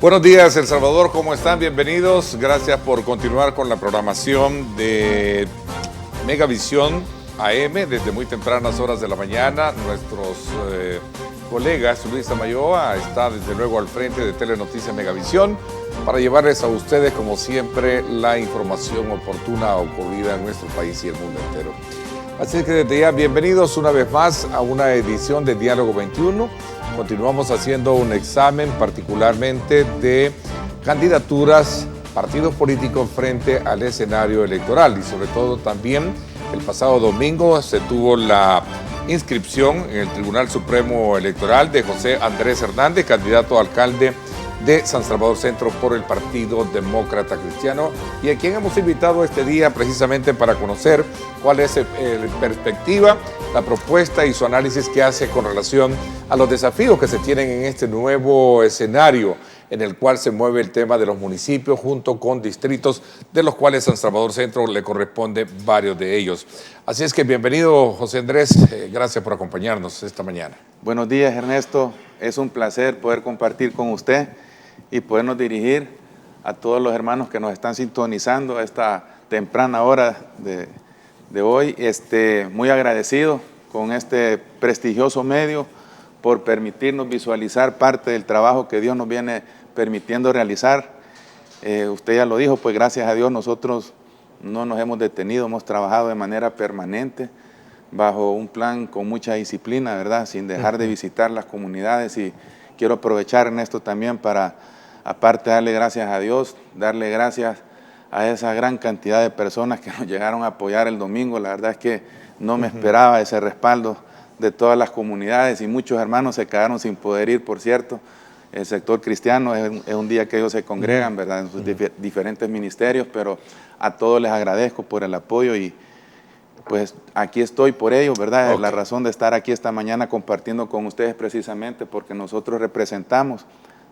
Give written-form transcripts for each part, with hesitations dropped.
Buenos días, El Salvador, ¿cómo están? Bienvenidos. Gracias por continuar con la programación de Megavisión AM desde muy tempranas horas de la mañana. Nuestros colegas, Luis Amayoa está desde luego al frente de Telenoticias Megavisión para llevarles a ustedes, como siempre, la información oportuna ocurrida en nuestro país y el mundo entero. Así que desde ya, bienvenidos una vez más a una edición de Diálogo 21. Continuamos haciendo un examen particularmente de candidaturas, partidos políticos frente al escenario electoral y sobre todo también el pasado domingo se tuvo la inscripción en el Tribunal Supremo Electoral de José Andrés Hernández, candidato a alcalde de San Salvador Centro por el Partido Demócrata Cristiano, y a quien hemos invitado este día precisamente para conocer cuál es la perspectiva, la propuesta y su análisis que hace con relación a los desafíos que se tienen en este nuevo escenario en el cual se mueve el tema de los municipios junto con distritos, de los cuales San Salvador Centro le corresponde varios de ellos. Así es que bienvenido, José Andrés, gracias por acompañarnos esta mañana. Buenos días, Ernesto, es un placer poder compartir con usted y podernos dirigir a todos los hermanos que nos están sintonizando a esta temprana hora de hoy. Muy agradecido con este prestigioso medio por permitirnos visualizar parte del trabajo que Dios nos viene permitiendo realizar. Usted ya lo dijo, pues gracias a Dios nosotros no nos hemos detenido, hemos trabajado de manera permanente bajo un plan con mucha disciplina, ¿verdad? Sin dejar de visitar las comunidades, y quiero aprovechar en esto también para, aparte de darle gracias a Dios, darle gracias a esa gran cantidad de personas que nos llegaron a apoyar el domingo. La verdad es que no me esperaba ese respaldo de todas las comunidades y muchos hermanos se quedaron sin poder ir, por cierto. El sector cristiano es un día que ellos se congregan, ¿verdad?, en sus diferentes ministerios, pero a todos les agradezco por el apoyo y pues aquí estoy por ello, ¿verdad? Okay. La razón de estar aquí esta mañana compartiendo con ustedes precisamente porque nosotros representamos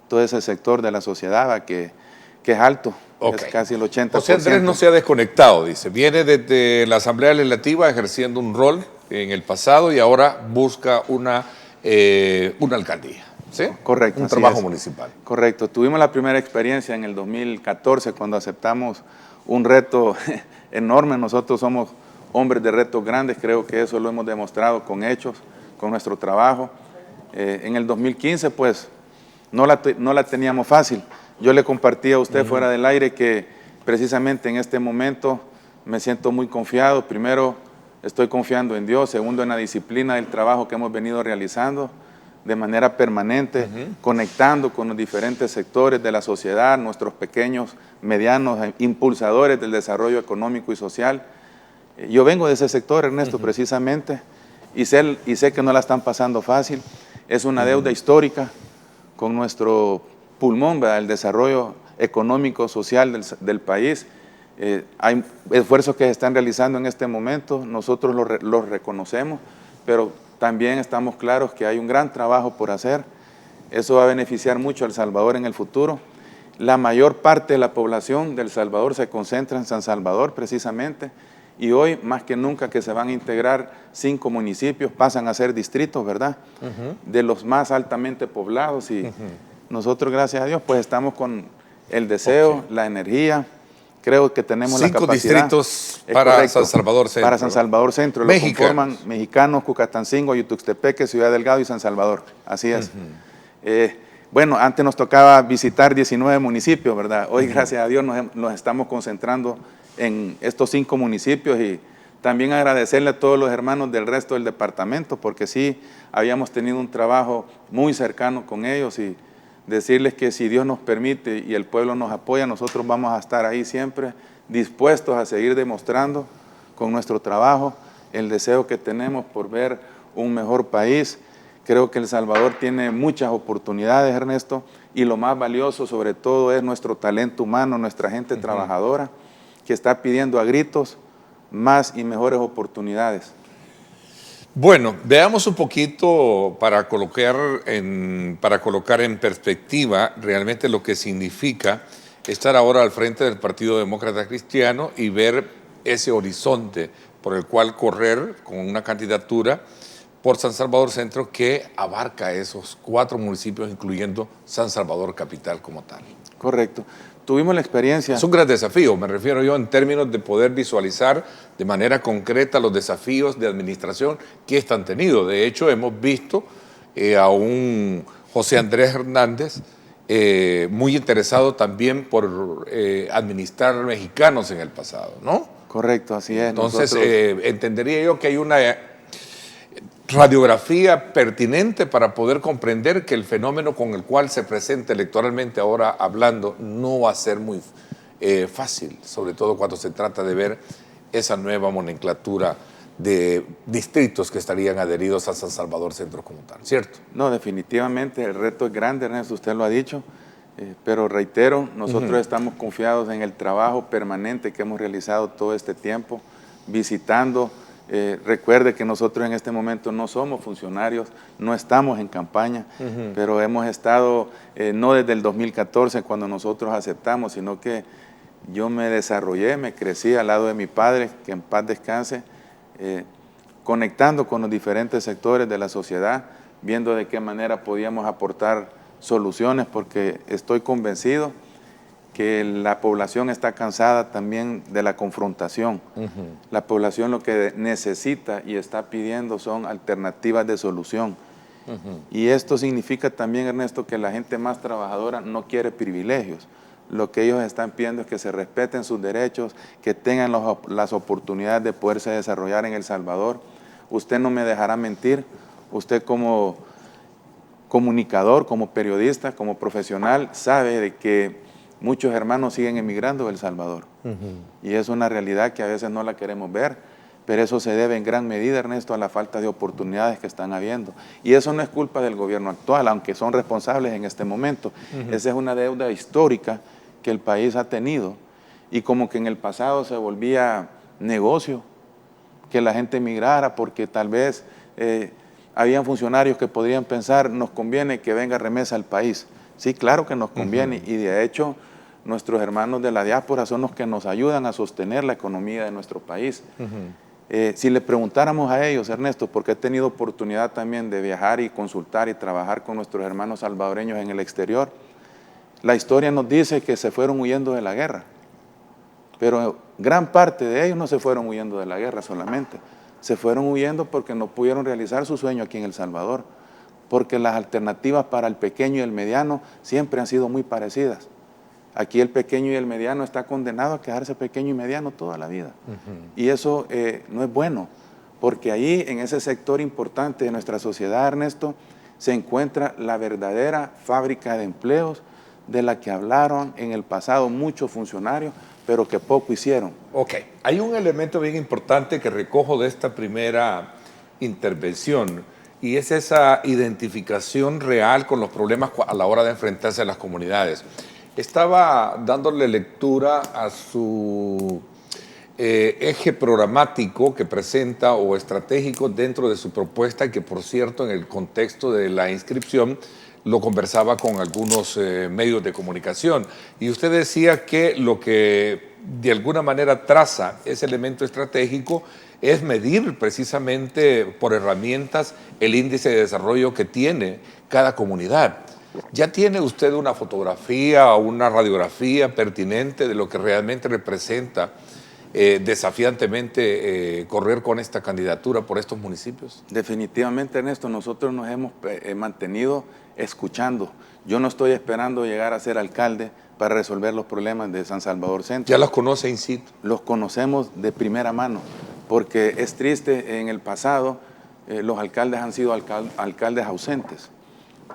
todo ese sector de la sociedad que es alto, es casi el 80%. José Andrés no se ha desconectado, dice, viene desde la Asamblea Legislativa ejerciendo un rol en el pasado y ahora busca una alcaldía, ¿sí? Correcto. Un trabajo municipal. Correcto, tuvimos la primera experiencia en el 2014 cuando aceptamos un reto enorme. Nosotros somos hombres de retos grandes, creo que eso lo hemos demostrado con hechos, con nuestro trabajo. En el 2015 pues no la teníamos fácil. Yo le compartí a usted fuera del aire que precisamente en este momento me siento muy confiado. Primero, estoy confiando en Dios. Segundo, en la disciplina del trabajo que hemos venido realizando de manera permanente, conectando con los diferentes sectores de la sociedad, nuestros pequeños, medianos, impulsadores del desarrollo económico y social. Yo vengo de ese sector, Ernesto, precisamente, y sé que no la están pasando fácil. Es una deuda histórica con nuestro pulmón, ¿verdad?, el desarrollo económico, social del país. Hay esfuerzos que se están realizando en este momento, nosotros los reconocemos, pero también estamos claros que hay un gran trabajo por hacer. Eso va a beneficiar mucho a El Salvador en el futuro. La mayor parte de la población de El Salvador se concentra en San Salvador precisamente, y hoy más que nunca que se van a integrar 5 municipios, pasan a ser distritos, ¿verdad?, de los más altamente poblados, y nosotros, gracias a Dios, pues estamos con el deseo, la energía. Creo que tenemos la capacidad. 5 distritos para San Salvador Centro. Para San Salvador Centro. Lo conforman Mexicanos, Cucatancingo, Yutuxtepeque, Ciudad Delgado y San Salvador. Así es. Bueno, antes nos tocaba visitar 19 municipios, ¿verdad? Hoy, gracias a Dios, nos estamos concentrando en estos 5 municipios, y también agradecerle a todos los hermanos del resto del departamento, porque sí, habíamos tenido un trabajo muy cercano con ellos, y decirles que si Dios nos permite y el pueblo nos apoya, nosotros vamos a estar ahí siempre dispuestos a seguir demostrando con nuestro trabajo el deseo que tenemos por ver un mejor país. Creo que El Salvador tiene muchas oportunidades, Ernesto, y lo más valioso sobre todo es nuestro talento humano, nuestra gente trabajadora, que está pidiendo a gritos más y mejores oportunidades. Bueno, veamos un poquito para colocar en perspectiva realmente lo que significa estar ahora al frente del Partido Demócrata Cristiano y ver ese horizonte por el cual correr con una candidatura por San Salvador Centro que abarca esos 4 municipios, incluyendo San Salvador Capital como tal. Correcto. Tuvimos la experiencia. Es un gran desafío, me refiero yo en términos de poder visualizar de manera concreta los desafíos de administración que están tenido. De hecho, hemos visto a un José Andrés Hernández muy interesado también por administrar mexicanos en el pasado, ¿no? Correcto, así es. Entonces, entendería yo que hay una radiografía pertinente para poder comprender que el fenómeno con el cual se presenta electoralmente ahora hablando no va a ser muy fácil, sobre todo cuando se trata de ver esa nueva nomenclatura de distritos que estarían adheridos a San Salvador Centro como tal, ¿cierto? No, definitivamente el reto es grande, Ernesto, usted lo ha dicho, pero reitero, nosotros estamos confiados en el trabajo permanente que hemos realizado todo este tiempo, visitando. Recuerde que nosotros en este momento no somos funcionarios, no estamos en campaña, pero hemos estado, no desde el 2014 cuando nosotros aceptamos, sino que yo me desarrollé, me crecí al lado de mi padre, que en paz descanse, conectando con los diferentes sectores de la sociedad, viendo de qué manera podíamos aportar soluciones, porque estoy convencido que la población está cansada también de la confrontación. La población lo que necesita y está pidiendo son alternativas de solución. Y esto significa también, Ernesto, que la gente más trabajadora no quiere privilegios. Lo que ellos están pidiendo es que se respeten sus derechos, que tengan las oportunidades de poderse desarrollar en El Salvador. Usted no me dejará mentir, usted como comunicador, como periodista, como profesional, sabe de que muchos hermanos siguen emigrando de El Salvador. Y es una realidad que a veces no la queremos ver, pero eso se debe en gran medida, Ernesto, a la falta de oportunidades que están habiendo. Y eso no es culpa del gobierno actual, aunque son responsables en este momento. Esa es una deuda histórica que el país ha tenido, y como que en el pasado se volvía negocio que la gente emigrara porque tal vez habían funcionarios que podrían pensar, nos conviene que venga remesa al país. Sí, claro que nos conviene, y de hecho nuestros hermanos de la diáspora son los que nos ayudan a sostener la economía de nuestro país. Si le preguntáramos a ellos, Ernesto, porque he tenido oportunidad también de viajar y consultar y trabajar con nuestros hermanos salvadoreños en el exterior, la historia nos dice que se fueron huyendo de la guerra, pero gran parte de ellos no se fueron huyendo de la guerra solamente, se fueron huyendo porque no pudieron realizar su sueño aquí en El Salvador, porque las alternativas para el pequeño y el mediano siempre han sido muy parecidas. Aquí el pequeño y el mediano está condenado a quedarse pequeño y mediano toda la vida. Y eso no es bueno, porque ahí en ese sector importante de nuestra sociedad, Ernesto, se encuentra la verdadera fábrica de empleos de la que hablaron en el pasado muchos funcionarios, pero que poco hicieron. Ok, hay un elemento bien importante que recojo de esta primera intervención, y es esa identificación real con los problemas a la hora de enfrentarse a las comunidades. Estaba dándole lectura a su eje programático que presenta o estratégico dentro de su propuesta, que por cierto en el contexto de la inscripción lo conversaba con algunos medios de comunicación. Y usted decía que lo que de alguna manera traza ese elemento estratégico es medir precisamente por herramientas el índice de desarrollo que tiene cada comunidad. ¿Ya tiene usted una fotografía o una radiografía pertinente de lo que realmente representa desafiantemente correr con esta candidatura por estos municipios? Definitivamente, Ernesto, nosotros nos hemos mantenido escuchando. Yo no estoy esperando llegar a ser alcalde para resolver los problemas de San Salvador Centro. ¿Ya los conoce in situ? Los conocemos de primera mano, porque es triste, en el pasado los alcaldes han sido alcaldes ausentes.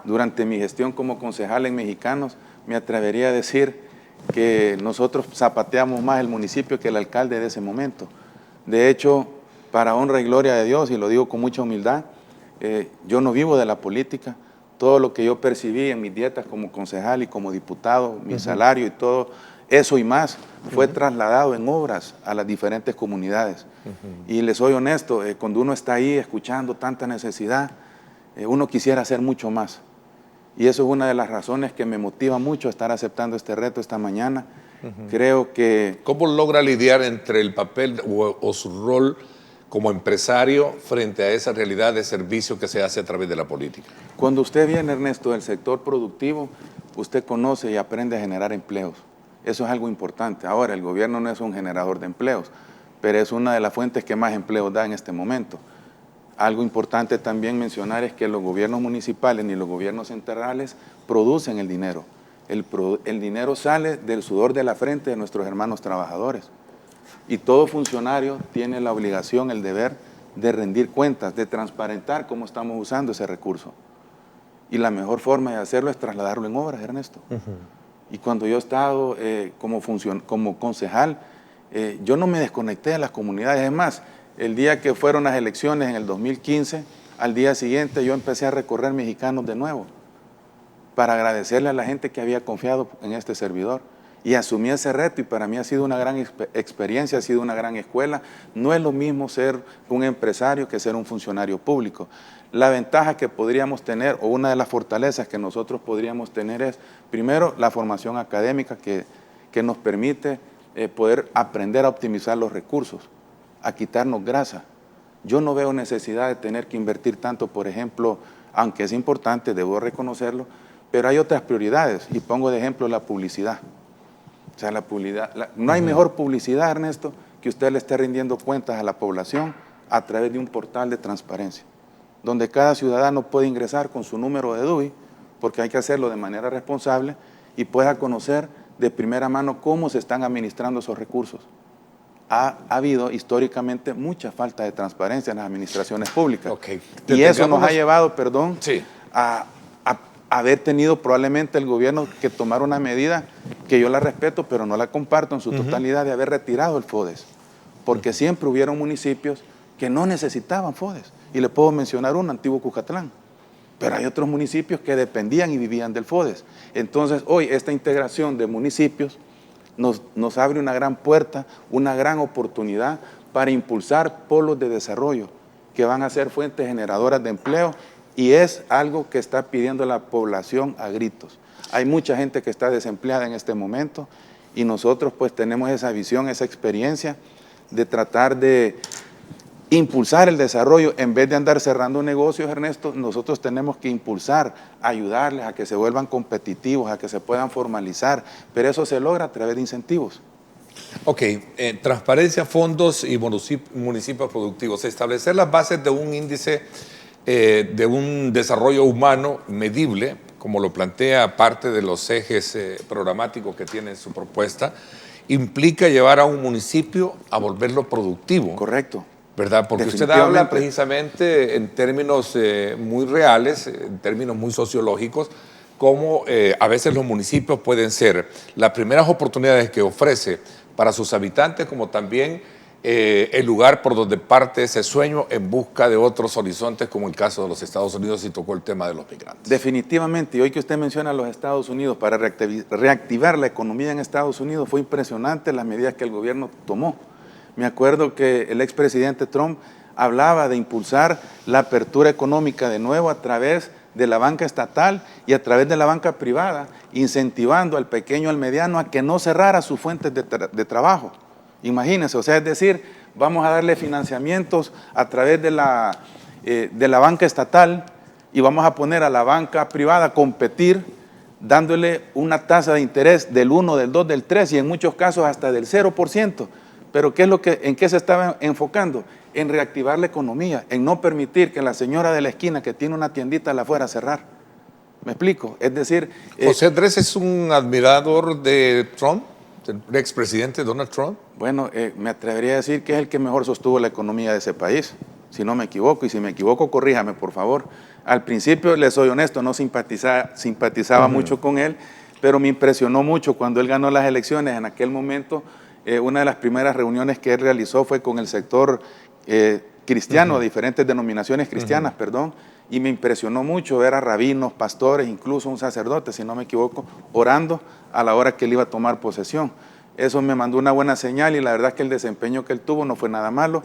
Durante mi gestión como concejal en Mexicanos, me atrevería a decir que nosotros zapateamos más el municipio que el alcalde de ese momento. De hecho, para honra y gloria de Dios, y lo digo con mucha humildad, yo no vivo de la política. Todo lo que yo percibí en mis dietas como concejal y como diputado, mi salario y todo eso y más, fue trasladado en obras a las diferentes comunidades. Y les soy honesto, cuando uno está ahí escuchando tanta necesidad, uno quisiera hacer mucho más. Y eso es una de las razones que me motiva mucho a estar aceptando este reto esta mañana. Creo que... ¿Cómo logra lidiar entre el papel o su rol como empresario frente a esa realidad de servicio que se hace a través de la política? Cuando usted viene, Ernesto, del sector productivo, usted conoce y aprende a generar empleos. Eso es algo importante. Ahora, el gobierno no es un generador de empleos, pero es una de las fuentes que más empleos da en este momento. Algo importante también mencionar es que los gobiernos municipales ni los gobiernos centrales producen el dinero. El dinero sale del sudor de la frente de nuestros hermanos trabajadores. Y todo funcionario tiene la obligación, el deber de rendir cuentas, de transparentar cómo estamos usando ese recurso. Y la mejor forma de hacerlo es trasladarlo en obras, Ernesto. Y cuando yo he estado como concejal, yo no me desconecté de las comunidades. Es más, el día que fueron las elecciones en el 2015, al día siguiente yo empecé a recorrer Mexicanos de nuevo para agradecerle a la gente que había confiado en este servidor. Y asumí ese reto y para mí ha sido una gran experiencia, ha sido una gran escuela. No es lo mismo ser un empresario que ser un funcionario público. La ventaja que podríamos tener, o una de las fortalezas que nosotros podríamos tener es, primero, la formación académica que nos permite poder aprender a optimizar los recursos, a quitarnos grasa. Yo no veo necesidad de tener que invertir tanto, por ejemplo, aunque es importante, debo reconocerlo, pero hay otras prioridades, y pongo de ejemplo la publicidad. O sea, no hay mejor publicidad, Ernesto, que usted le esté rindiendo cuentas a la población a través de un portal de transparencia, donde cada ciudadano puede ingresar con su número de DUI, porque hay que hacerlo de manera responsable, y pueda conocer de primera mano cómo se están administrando esos recursos. Ha habido históricamente mucha falta de transparencia en las administraciones públicas. Y eso nos ha llevado, a haber tenido probablemente el gobierno que tomar una medida que yo la respeto, pero no la comparto en su totalidad, de haber retirado el FODES. Porque siempre hubieron municipios que no necesitaban FODES. Y le puedo mencionar uno, Antiguo Cucatlán. Pero hay otros municipios que dependían y vivían del FODES. Entonces, hoy esta integración de municipios nos abre una gran puerta, una gran oportunidad para impulsar polos de desarrollo que van a ser fuentes generadoras de empleo, y es algo que está pidiendo la población a gritos. Hay mucha gente que está desempleada en este momento y nosotros pues tenemos esa visión, esa experiencia de tratar de impulsar el desarrollo. En vez de andar cerrando negocios, Ernesto, nosotros tenemos que impulsar, ayudarles a que se vuelvan competitivos, a que se puedan formalizar, pero eso se logra a través de incentivos. Ok, transparencia, fondos y municipios productivos. Establecer las bases de un índice de un desarrollo humano medible, como lo plantea parte de los ejes programáticos que tiene en su propuesta, implica llevar a un municipio a volverlo productivo. Correcto. ¿Verdad? Porque usted habla precisamente en términos muy reales, en términos muy sociológicos, cómo a veces los municipios pueden ser las primeras oportunidades que ofrece para sus habitantes, como también el lugar por donde parte ese sueño en busca de otros horizontes, como el caso de los Estados Unidos, y tocó el tema de los migrantes. Definitivamente, y hoy que usted menciona los Estados Unidos, para reactivar la economía en Estados Unidos, fue impresionante las medidas que el gobierno tomó. Me acuerdo que el expresidente Trump hablaba de impulsar la apertura económica de nuevo a través de la banca estatal y a través de la banca privada, incentivando al pequeño, al mediano, a que no cerrara sus fuentes de trabajo. Imagínense, o sea, es decir, vamos a darle financiamientos a través de la banca estatal y vamos a poner a la banca privada a competir, dándole una tasa de interés del 1, del 2, del 3 y en muchos casos hasta del 0%. Pero ¿en qué se estaba enfocando? En reactivar la economía, en no permitir que la señora de la esquina que tiene una tiendita la fuera a cerrar. ¿Me explico? Es decir... ¿José Andrés es un admirador de Trump, del expresidente Donald Trump? Bueno, me atrevería a decir que es el que mejor sostuvo la economía de ese país, si no me equivoco, y si me equivoco, corríjame, por favor. Al principio, les soy honesto, no simpatizaba mucho con él, pero me impresionó mucho cuando él ganó las elecciones. En aquel momento, una de las primeras reuniones que él realizó fue con el sector cristiano, diferentes denominaciones cristianas, y me impresionó mucho ver a rabinos, pastores, incluso un sacerdote, si no me equivoco, orando a la hora que él iba a tomar posesión. Eso me mandó una buena señal y la verdad es que el desempeño que él tuvo no fue nada malo.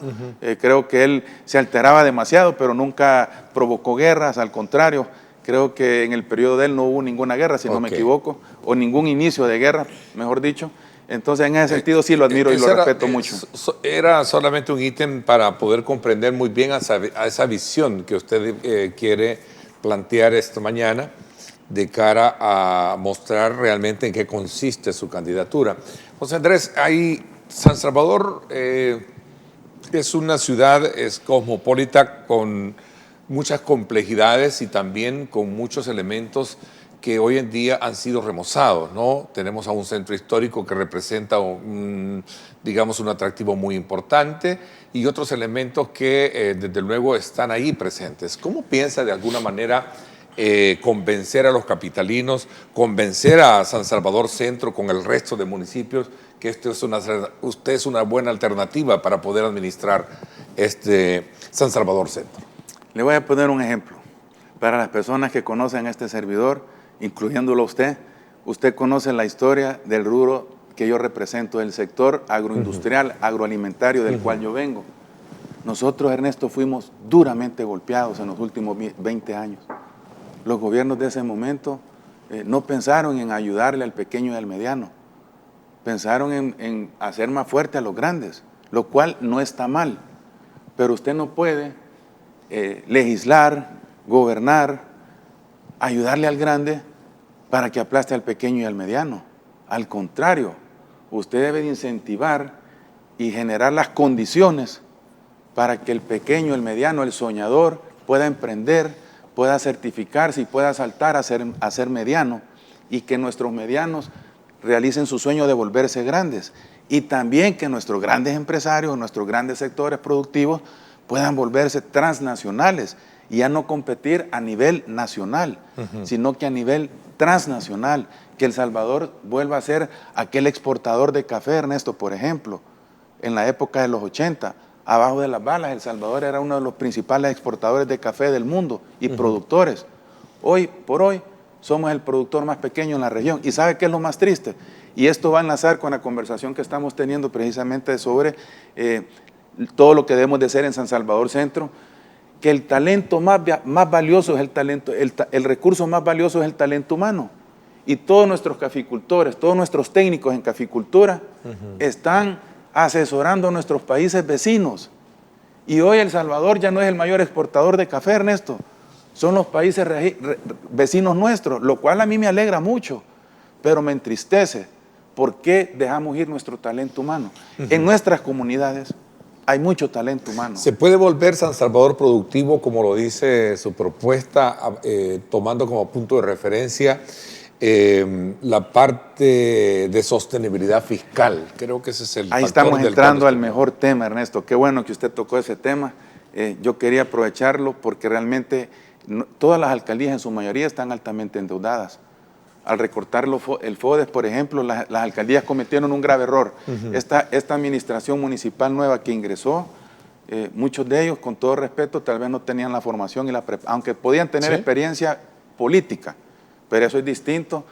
Creo que él se alteraba demasiado, pero nunca provocó guerras, al contrario. Creo que en el periodo de él no hubo ninguna guerra, si no me equivoco, o ningún inicio de guerra, mejor dicho. Entonces, en ese sentido sí lo admiro y lo respeto mucho. Era solamente un ítem para poder comprender muy bien a esa visión que usted quiere plantear esta mañana de cara a mostrar realmente en qué consiste su candidatura. José Andrés, San Salvador es una ciudad, es cosmopolita con muchas complejidades y también con muchos elementos que hoy en día han sido remozados, ¿no? Tenemos a un centro histórico que representa, digamos, un atractivo muy importante y otros elementos que desde luego están ahí presentes. ¿Cómo piensa de alguna manera convencer a los capitalinos, convencer a San Salvador Centro con el resto de municipios que usted es una buena alternativa para poder administrar San Salvador Centro? Le voy a poner un ejemplo. Para las personas que conocen a este servidor, incluyéndolo usted conoce la historia del rubro que yo represento, el sector agroindustrial, agroalimentario del cual yo vengo. Nosotros, Ernesto, fuimos duramente golpeados en los últimos 20 años. Los gobiernos de ese momento no pensaron en ayudarle al pequeño y al mediano. Pensaron en hacer más fuerte a los grandes, lo cual no está mal. Pero usted no puede legislar, gobernar, ayudarle al grande para que aplaste al pequeño y al mediano. Al contrario, usted debe de incentivar y generar las condiciones para que el pequeño, el mediano, el soñador pueda emprender, pueda certificarse y pueda saltar a ser mediano, y que nuestros medianos realicen su sueño de volverse grandes, y también que nuestros grandes empresarios, nuestros grandes sectores productivos puedan volverse transnacionales y ya no competir a nivel nacional, sino que a nivel transnacional, que El Salvador vuelva a ser aquel exportador de café, Ernesto, por ejemplo, en la época de los 80, abajo de las balas, El Salvador era uno de los principales exportadores de café del mundo y productores. Hoy por hoy somos el productor más pequeño en la región. ¿Y sabe qué es lo más triste? Y esto va a enlazar con la conversación que estamos teniendo precisamente sobre todo lo que debemos de hacer en San Salvador Centro, que el talento más valioso es el recurso más valioso es el talento humano. Y todos nuestros caficultores, todos nuestros técnicos en caficultura están asesorando a nuestros países vecinos. Y hoy El Salvador ya no es el mayor exportador de café, Ernesto. Son los países vecinos nuestros, lo cual a mí me alegra mucho, pero me entristece. ¿Por qué dejamos ir nuestro talento humano? En nuestras comunidades hay mucho talento humano. ¿Se puede volver San Salvador productivo, como lo dice su propuesta, tomando como punto de referencia la parte de sostenibilidad fiscal? Creo que ese es el Ahí estamos entrando al mejor tema, Ernesto. Qué bueno que usted tocó ese tema. Yo quería aprovecharlo porque realmente todas las alcaldías en su mayoría están altamente endeudadas. Al recortar el FODES, por ejemplo, las alcaldías cometieron un grave error. Esta administración municipal nueva que ingresó, muchos de ellos, con todo respeto, tal vez no tenían la formación y aunque podían tener experiencia política, pero eso es distinto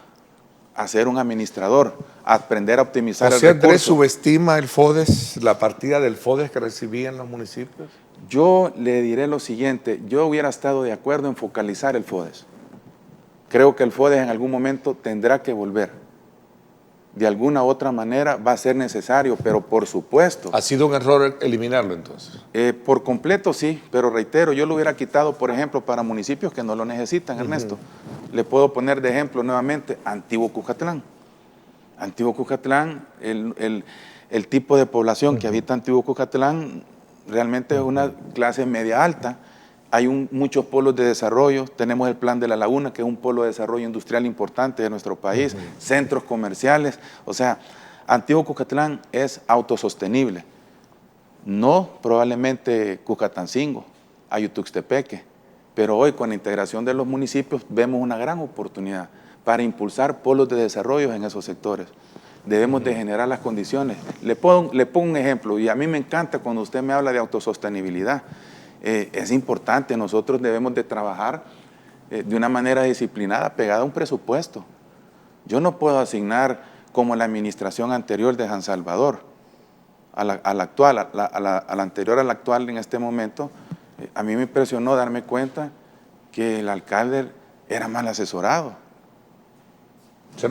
a ser un administrador, a aprender a optimizar el recurso. ¿Andrés subestima el FODES, la partida del FODES que recibían los municipios? Yo le diré lo siguiente, yo hubiera estado de acuerdo en focalizar el FODES. Creo que el FODES en algún momento tendrá que volver. De alguna u otra manera va a ser necesario, pero por supuesto. ¿Ha sido un error eliminarlo entonces? Por completo sí, pero reitero, yo lo hubiera quitado, por ejemplo, para municipios que no lo necesitan, Ernesto. Le puedo poner de ejemplo nuevamente Antiguo Cuscatlán. Antiguo Cuscatlán, el tipo de población que habita Antiguo Cuscatlán realmente es una clase media alta. Hay muchos polos de desarrollo, tenemos el Plan de la Laguna, que es un polo de desarrollo industrial importante de nuestro país, centros comerciales, o sea, Antiguo Cuscatlán es autosostenible. No probablemente Cuscatancingo, Ayutuxtepeque, pero hoy con la integración de los municipios vemos una gran oportunidad para impulsar polos de desarrollo en esos sectores. Debemos de generar las condiciones. Le pongo un ejemplo, y a mí me encanta cuando usted me habla de autosostenibilidad. Es importante, nosotros debemos de trabajar de una manera disciplinada, pegada a un presupuesto. Yo no puedo asignar como la administración anterior de San Salvador, a la anterior a la actual en este momento. A mí me impresionó darme cuenta que el alcalde era mal asesorado.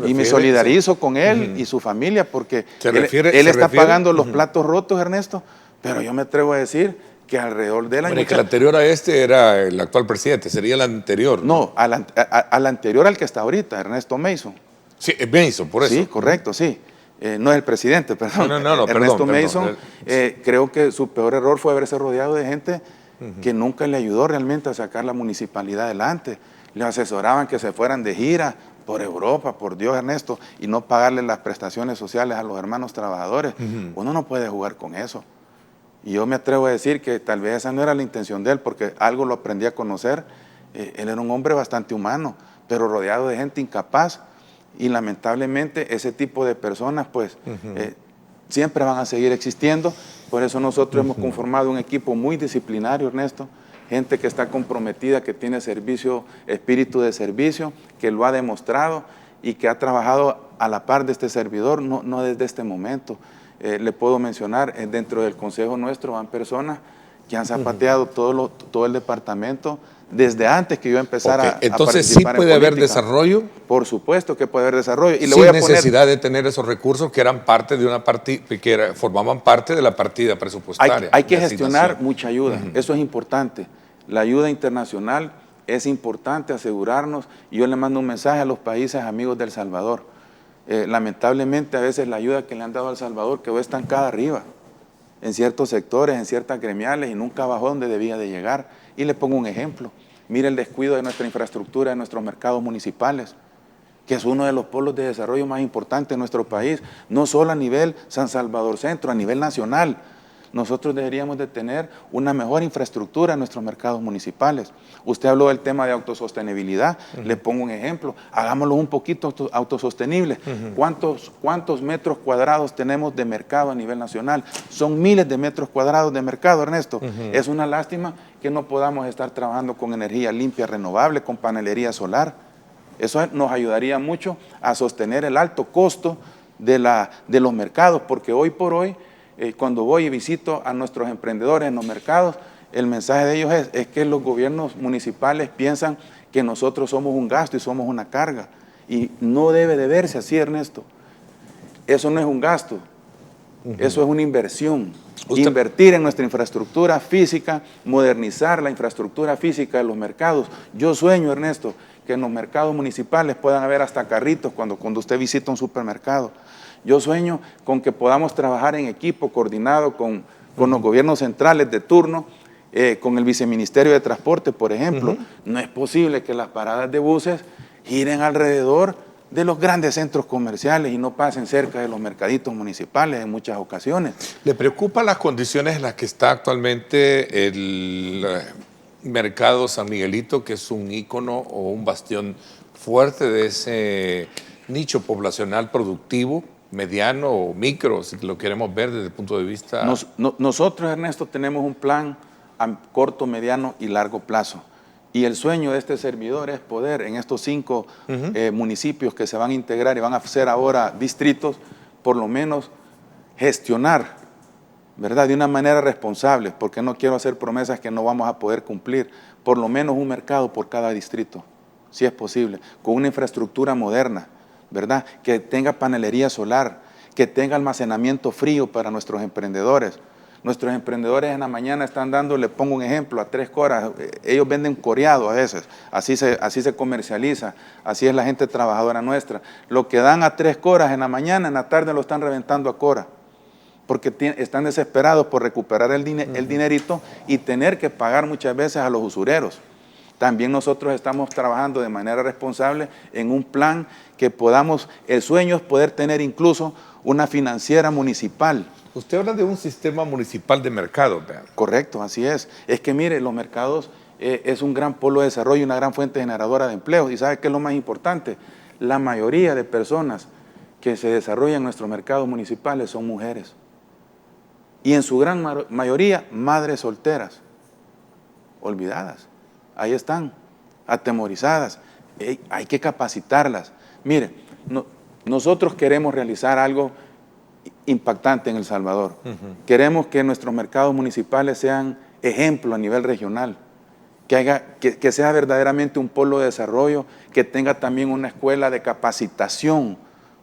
Y me solidarizo con él y su familia, porque él está pagando los platos rotos, Ernesto, pero yo me atrevo a decir que alrededor de él... Bueno, que el anterior a este era el actual presidente, sería el anterior. No, al anterior al que está ahorita, Ernesto Mason. Sí, Mason, por eso. Sí, correcto, sí. No es el presidente, perdón. No, Ernesto Mason, creo que su peor error fue haberse rodeado de gente que nunca le ayudó realmente a sacar la municipalidad adelante. Le asesoraban que se fueran de gira por Europa, por Dios, Ernesto, y no pagarle las prestaciones sociales a los hermanos trabajadores. Uno no puede jugar con eso. Y yo me atrevo a decir que tal vez esa no era la intención de él, porque algo lo aprendí a conocer. Él era un hombre bastante humano, pero rodeado de gente incapaz. Y lamentablemente ese tipo de personas pues siempre van a seguir existiendo. Por eso nosotros hemos conformado un equipo muy disciplinario, Ernesto, gente que está comprometida, que tiene espíritu de servicio, que lo ha demostrado y que ha trabajado a la par de este servidor, no desde este momento. Le puedo mencionar, dentro del consejo nuestro van personas que han zapateado todo el departamento desde antes que yo empezara Entonces, ¿sí puede haber desarrollo? Por supuesto que puede haber desarrollo. Y sin necesidad de tener esos recursos que eran parte de una partida, formaban parte de la partida presupuestaria. Hay que gestionar mucha ayuda, eso es importante. La ayuda internacional es importante asegurarnos, y yo le mando un mensaje a los países amigos de El Salvador. Lamentablemente a veces la ayuda que le han dado a El Salvador quedó estancada arriba, en ciertos sectores, en ciertas gremiales, y nunca bajó donde debía de llegar. Y le pongo un ejemplo. Mire el descuido de nuestra infraestructura, de nuestros mercados municipales, que es uno de los polos de desarrollo más importantes de nuestro país, no solo a nivel San Salvador Centro, a nivel nacional. Nosotros deberíamos de tener una mejor infraestructura en nuestros mercados municipales. Usted habló del tema de autosostenibilidad, le pongo un ejemplo, hagámoslo un poquito autosostenible. ¿Cuántos metros cuadrados tenemos de mercado a nivel nacional? Son miles de metros cuadrados de mercado, Ernesto. Es una lástima que no podamos estar trabajando con energía limpia, renovable, con panelería solar. Eso nos ayudaría mucho a sostener el alto costo de los mercados, porque hoy por hoy, cuando voy y visito a nuestros emprendedores en los mercados, el mensaje de ellos es que los gobiernos municipales piensan que nosotros somos un gasto y somos una carga. Y no debe de verse así, Ernesto. Eso no es un gasto, eso es una inversión. Invertir en nuestra infraestructura física, modernizar la infraestructura física de los mercados. Yo sueño, Ernesto, que en los mercados municipales puedan haber hasta carritos cuando usted visita un supermercado. Yo sueño con que podamos trabajar en equipo, coordinado con los gobiernos centrales de turno, con el Viceministerio de Transporte, por ejemplo. No es posible que las paradas de buses giren alrededor de los grandes centros comerciales y no pasen cerca de los mercaditos municipales en muchas ocasiones. ¿Le preocupan las condiciones en las que está actualmente el mercado San Miguelito, que es un ícono o un bastión fuerte de ese nicho poblacional productivo, mediano o micro, si lo queremos ver desde el punto de vista? Nosotros, Ernesto, tenemos un plan a corto, mediano y largo plazo. Y el sueño de este servidor es poder, en estos 5 municipios que se van a integrar y van a ser ahora distritos, por lo menos gestionar, ¿verdad?, de una manera responsable, porque no quiero hacer promesas que no vamos a poder cumplir, por lo menos un mercado por cada distrito, si es posible, con una infraestructura moderna, ¿verdad?, que tenga panelería solar, que tenga almacenamiento frío para nuestros emprendedores. Nuestros emprendedores en la mañana están dando, le pongo un ejemplo, a 3 coras, ellos venden coreado a veces, así se comercializa, así es la gente trabajadora nuestra. Lo que dan a 3 coras en la mañana, en la tarde lo están reventando a cora, porque están desesperados por recuperar el dinerito y tener que pagar muchas veces a los usureros. También nosotros estamos trabajando de manera responsable en un plan que podamos, el sueño es poder tener incluso una financiera municipal. Usted habla de un sistema municipal de mercado, ¿verdad? Correcto, así es. Es que mire, los mercados es un gran polo de desarrollo y una gran fuente generadora de empleos. ¿Y sabe qué es lo más importante? La mayoría de personas que se desarrollan en nuestros mercados municipales son mujeres. Y en su gran mayoría, madres solteras, olvidadas. Ahí están, atemorizadas. Hay que capacitarlas. Mire, nosotros queremos realizar algo impactante en El Salvador. Queremos que nuestros mercados municipales sean ejemplo a nivel regional, que que sea verdaderamente un polo de desarrollo, que tenga también una escuela de capacitación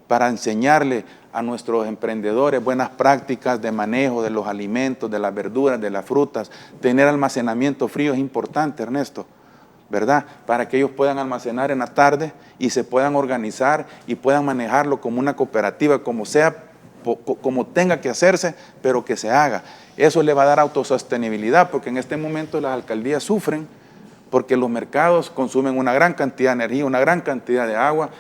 para enseñarle a nuestros emprendedores buenas prácticas de manejo de los alimentos, de las verduras, de las frutas. Tener almacenamiento frío es importante, Ernesto, ¿verdad? Para que ellos puedan almacenar en la tarde y se puedan organizar y puedan manejarlo como una cooperativa, como sea, como tenga que hacerse, pero que se haga. Eso le va a dar autosostenibilidad, porque en este momento las alcaldías sufren porque los mercados consumen una gran cantidad de energía, una gran cantidad de agua.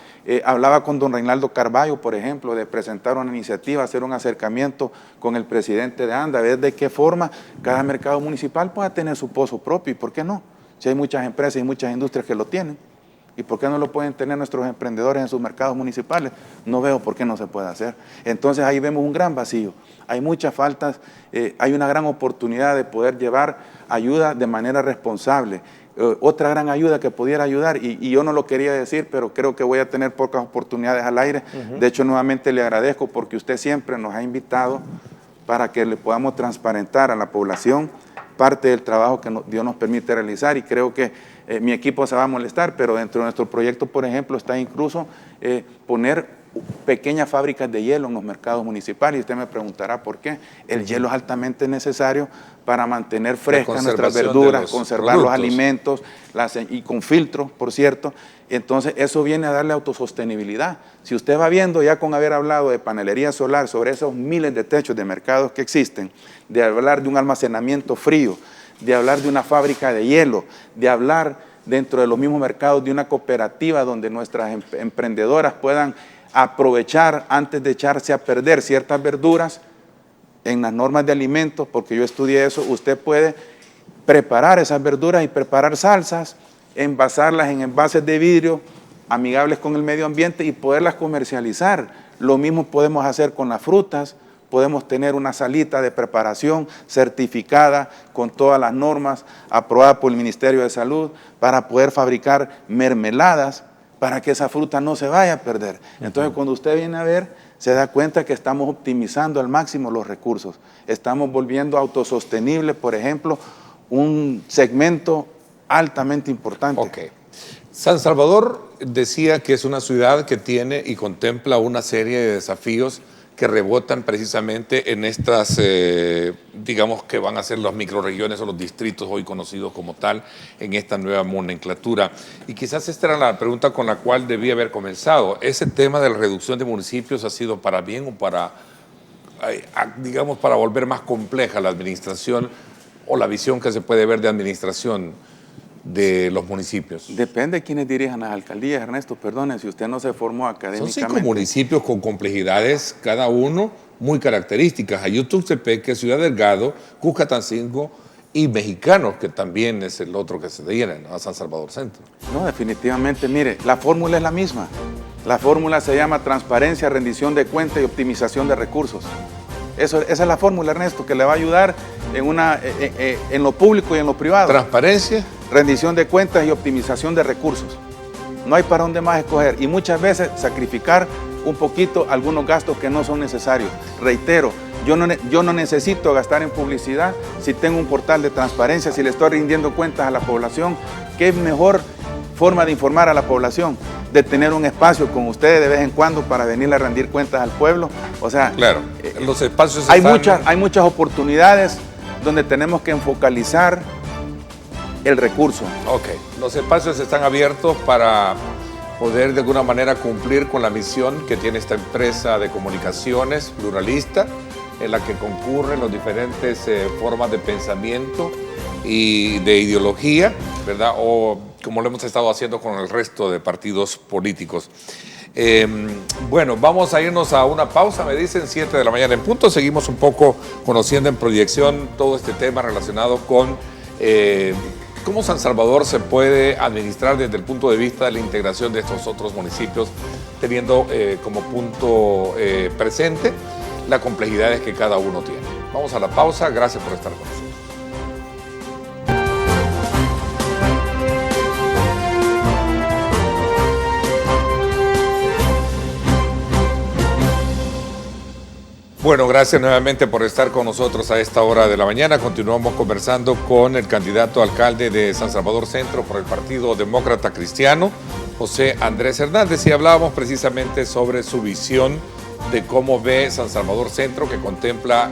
Hablaba con don Reinaldo Carballo, por ejemplo, de presentar una iniciativa, hacer un acercamiento con el presidente de ANDA, a ver de qué forma cada mercado municipal pueda tener su pozo propio, y por qué no, si hay muchas empresas y muchas industrias que lo tienen. ¿Y por qué no lo pueden tener nuestros emprendedores en sus mercados municipales? No veo por qué no se puede hacer. Entonces ahí vemos un gran vacío, hay muchas faltas, hay una gran oportunidad de poder llevar ayuda de manera responsable. Otra gran ayuda que pudiera ayudar, y yo no lo quería decir, pero creo que voy a tener pocas oportunidades al aire. De hecho, nuevamente le agradezco porque usted siempre nos ha invitado para que le podamos transparentar a la población parte del trabajo que Dios nos permite realizar, y creo que mi equipo se va a molestar, pero dentro de nuestro proyecto, por ejemplo, está incluso poner pequeñas fábricas de hielo en los mercados municipales, y usted me preguntará por qué. El hielo es altamente necesario para mantener frescas nuestras verduras, conservar los alimentos, y con filtros, por cierto. Entonces eso viene a darle autosostenibilidad. Si usted va viendo, ya con haber hablado de panelería solar sobre esos miles de techos de mercados que existen, de hablar de un almacenamiento frío, de hablar de una fábrica de hielo, de hablar dentro de los mismos mercados de una cooperativa donde nuestras emprendedoras puedan aprovechar antes de echarse a perder ciertas verduras en las normas de alimentos, porque yo estudié eso. Usted puede preparar esas verduras y preparar salsas, envasarlas en envases de vidrio amigables con el medio ambiente y poderlas comercializar. Lo mismo podemos hacer con las frutas. Podemos tener una salita de preparación certificada con todas las normas aprobadas por el Ministerio de Salud para poder fabricar mermeladas para que esa fruta no se vaya a perder. Entonces, cuando usted viene a ver, se da cuenta que estamos optimizando al máximo los recursos. Estamos volviendo autosostenible, por ejemplo, un segmento altamente importante. Ok. San Salvador decía que es una ciudad que tiene y contempla una serie de desafíos que rebotan precisamente en estas, digamos que van a ser las microrregiones o los distritos hoy conocidos como tal, en esta nueva nomenclatura. Y quizás esta era la pregunta con la cual debía haber comenzado. ¿Ese tema de la reducción de municipios ha sido para bien o para, digamos, para volver más compleja la administración o la visión que se puede ver de administración de los municipios? Depende de quiénes dirijan las alcaldías, Ernesto. Perdone, si usted no se formó académicamente. Son 5 municipios con complejidades, cada uno muy características. Ayutuxtepec, Ciudad Delgado, Cuscatancingo y Mexicanos, que también es el otro que se tiene, ¿no? A San Salvador Centro. No, definitivamente, mire, la fórmula es la misma. La fórmula se llama transparencia, rendición de cuentas y optimización de recursos. Esa es la fórmula, Ernesto, que le va a ayudar en lo público y en lo privado. Transparencia, rendición de cuentas y optimización de recursos. No hay para dónde más escoger, y muchas veces sacrificar un poquito algunos gastos que no son necesarios. Reitero, yo no necesito gastar en publicidad si tengo un portal de transparencia, si le estoy rindiendo cuentas a la población. ¿Qué mejor forma de informar a la población? De tener un espacio con ustedes de vez en cuando para venir a rendir cuentas al pueblo. O sea, claro, los espacios hay muchas oportunidades donde tenemos que focalizar el recurso. Ok, los espacios están abiertos para poder de alguna manera cumplir con la misión que tiene esta empresa de comunicaciones pluralista, en la que concurren las diferentes formas de pensamiento y de ideología, ¿verdad? O como lo hemos estado haciendo con el resto de partidos políticos. Bueno, vamos a irnos a una pausa, me dicen 7 de la mañana en punto. Seguimos un poco conociendo en proyección todo este tema relacionado con cómo San Salvador se puede administrar desde el punto de vista de la integración de estos otros municipios, teniendo como punto presente las complejidades que cada uno tiene. Vamos a la pausa, gracias por estar con nosotros. Bueno, gracias nuevamente por estar con nosotros a esta hora de la mañana. Continuamos conversando con el candidato a alcalde de San Salvador Centro por el Partido Demócrata Cristiano, José Andrés Hernández, y hablábamos precisamente sobre su visión de cómo ve San Salvador Centro, que contempla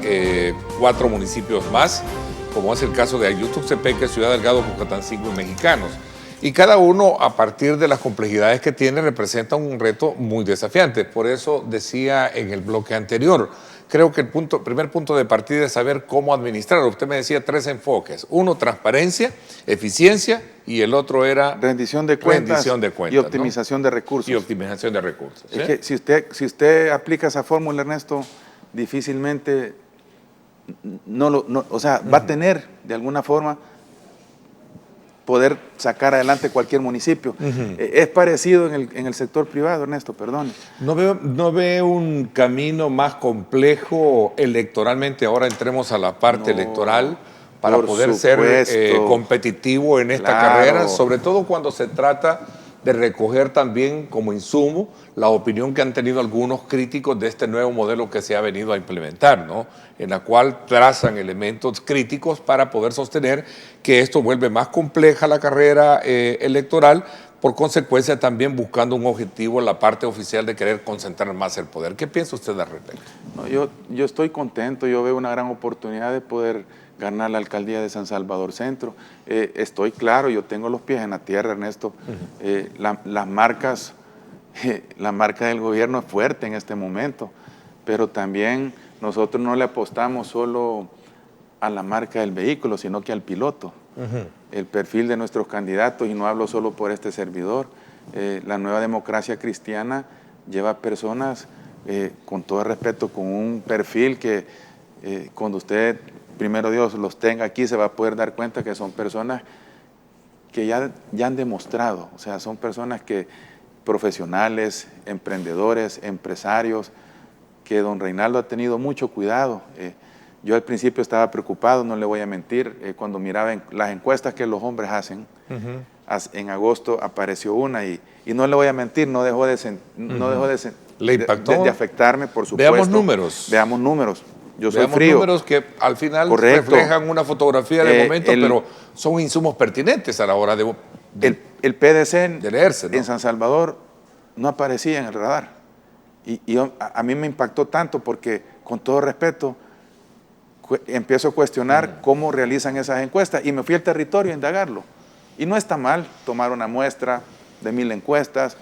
4 municipios más, como es el caso de Ayutuxtepeque, Ciudad Delgado, Cucatancingo y Mexicanos. Y cada uno, a partir de las complejidades que tiene, representa un reto muy desafiante. Por eso decía en el bloque anterior, creo que el primer punto de partida es saber cómo administrar. Usted me decía 3 enfoques. Uno, transparencia, eficiencia, y el otro era rendición de cuentas, y optimización, ¿no?, de recursos. Y optimización de recursos. ¿Sí? Es que si usted aplica esa fórmula, Ernesto, difícilmente va a tener de alguna forma poder sacar adelante cualquier municipio. Es parecido en el sector privado, Ernesto, perdón. ¿No ve un camino más complejo electoralmente? Ahora entremos a la parte electoral para poder ser competitivo en esta carrera, sobre todo cuando se trata de recoger también como insumo la opinión que han tenido algunos críticos de este nuevo modelo que se ha venido a implementar, ¿no?, en la cual trazan elementos críticos para poder sostener que esto vuelve más compleja la carrera electoral, por consecuencia también buscando un objetivo en la parte oficial de querer concentrar más el poder. ¿Qué piensa usted al respecto? No, yo estoy contento, yo veo una gran oportunidad de poder ganar la alcaldía de San Salvador Centro. Estoy claro, yo tengo los pies en la tierra, Ernesto. Las marcas, la marca del gobierno es fuerte en este momento, pero también nosotros no le apostamos solo a la marca del vehículo, sino que al piloto. El perfil de nuestros candidatos, y no hablo solo por este servidor, la nueva democracia cristiana lleva personas, con todo respeto, con un perfil que cuando usted, primero Dios, los tenga aquí, se va a poder dar cuenta que son personas que ya han demostrado, o sea, son personas profesionales, emprendedores, empresarios, que don Reinaldo ha tenido mucho cuidado. Yo al principio estaba preocupado, no le voy a mentir, cuando miraba las encuestas que los hombres hacen. En agosto apareció una y no le voy a mentir, no dejó de ¿Le impactó? de afectarme, por supuesto. Veamos números. Veamos números. Yo soy Veamos frío. Números que al final Correcto. Reflejan una fotografía de momento, pero son insumos pertinentes a la hora de el PDC de leerse, ¿no?, en San Salvador no aparecía en el radar. Y a mí me impactó tanto porque, con todo respeto, empiezo a cuestionar cómo realizan esas encuestas y me fui al territorio a indagarlo. Y no está mal tomar una muestra de 1000 encuestas,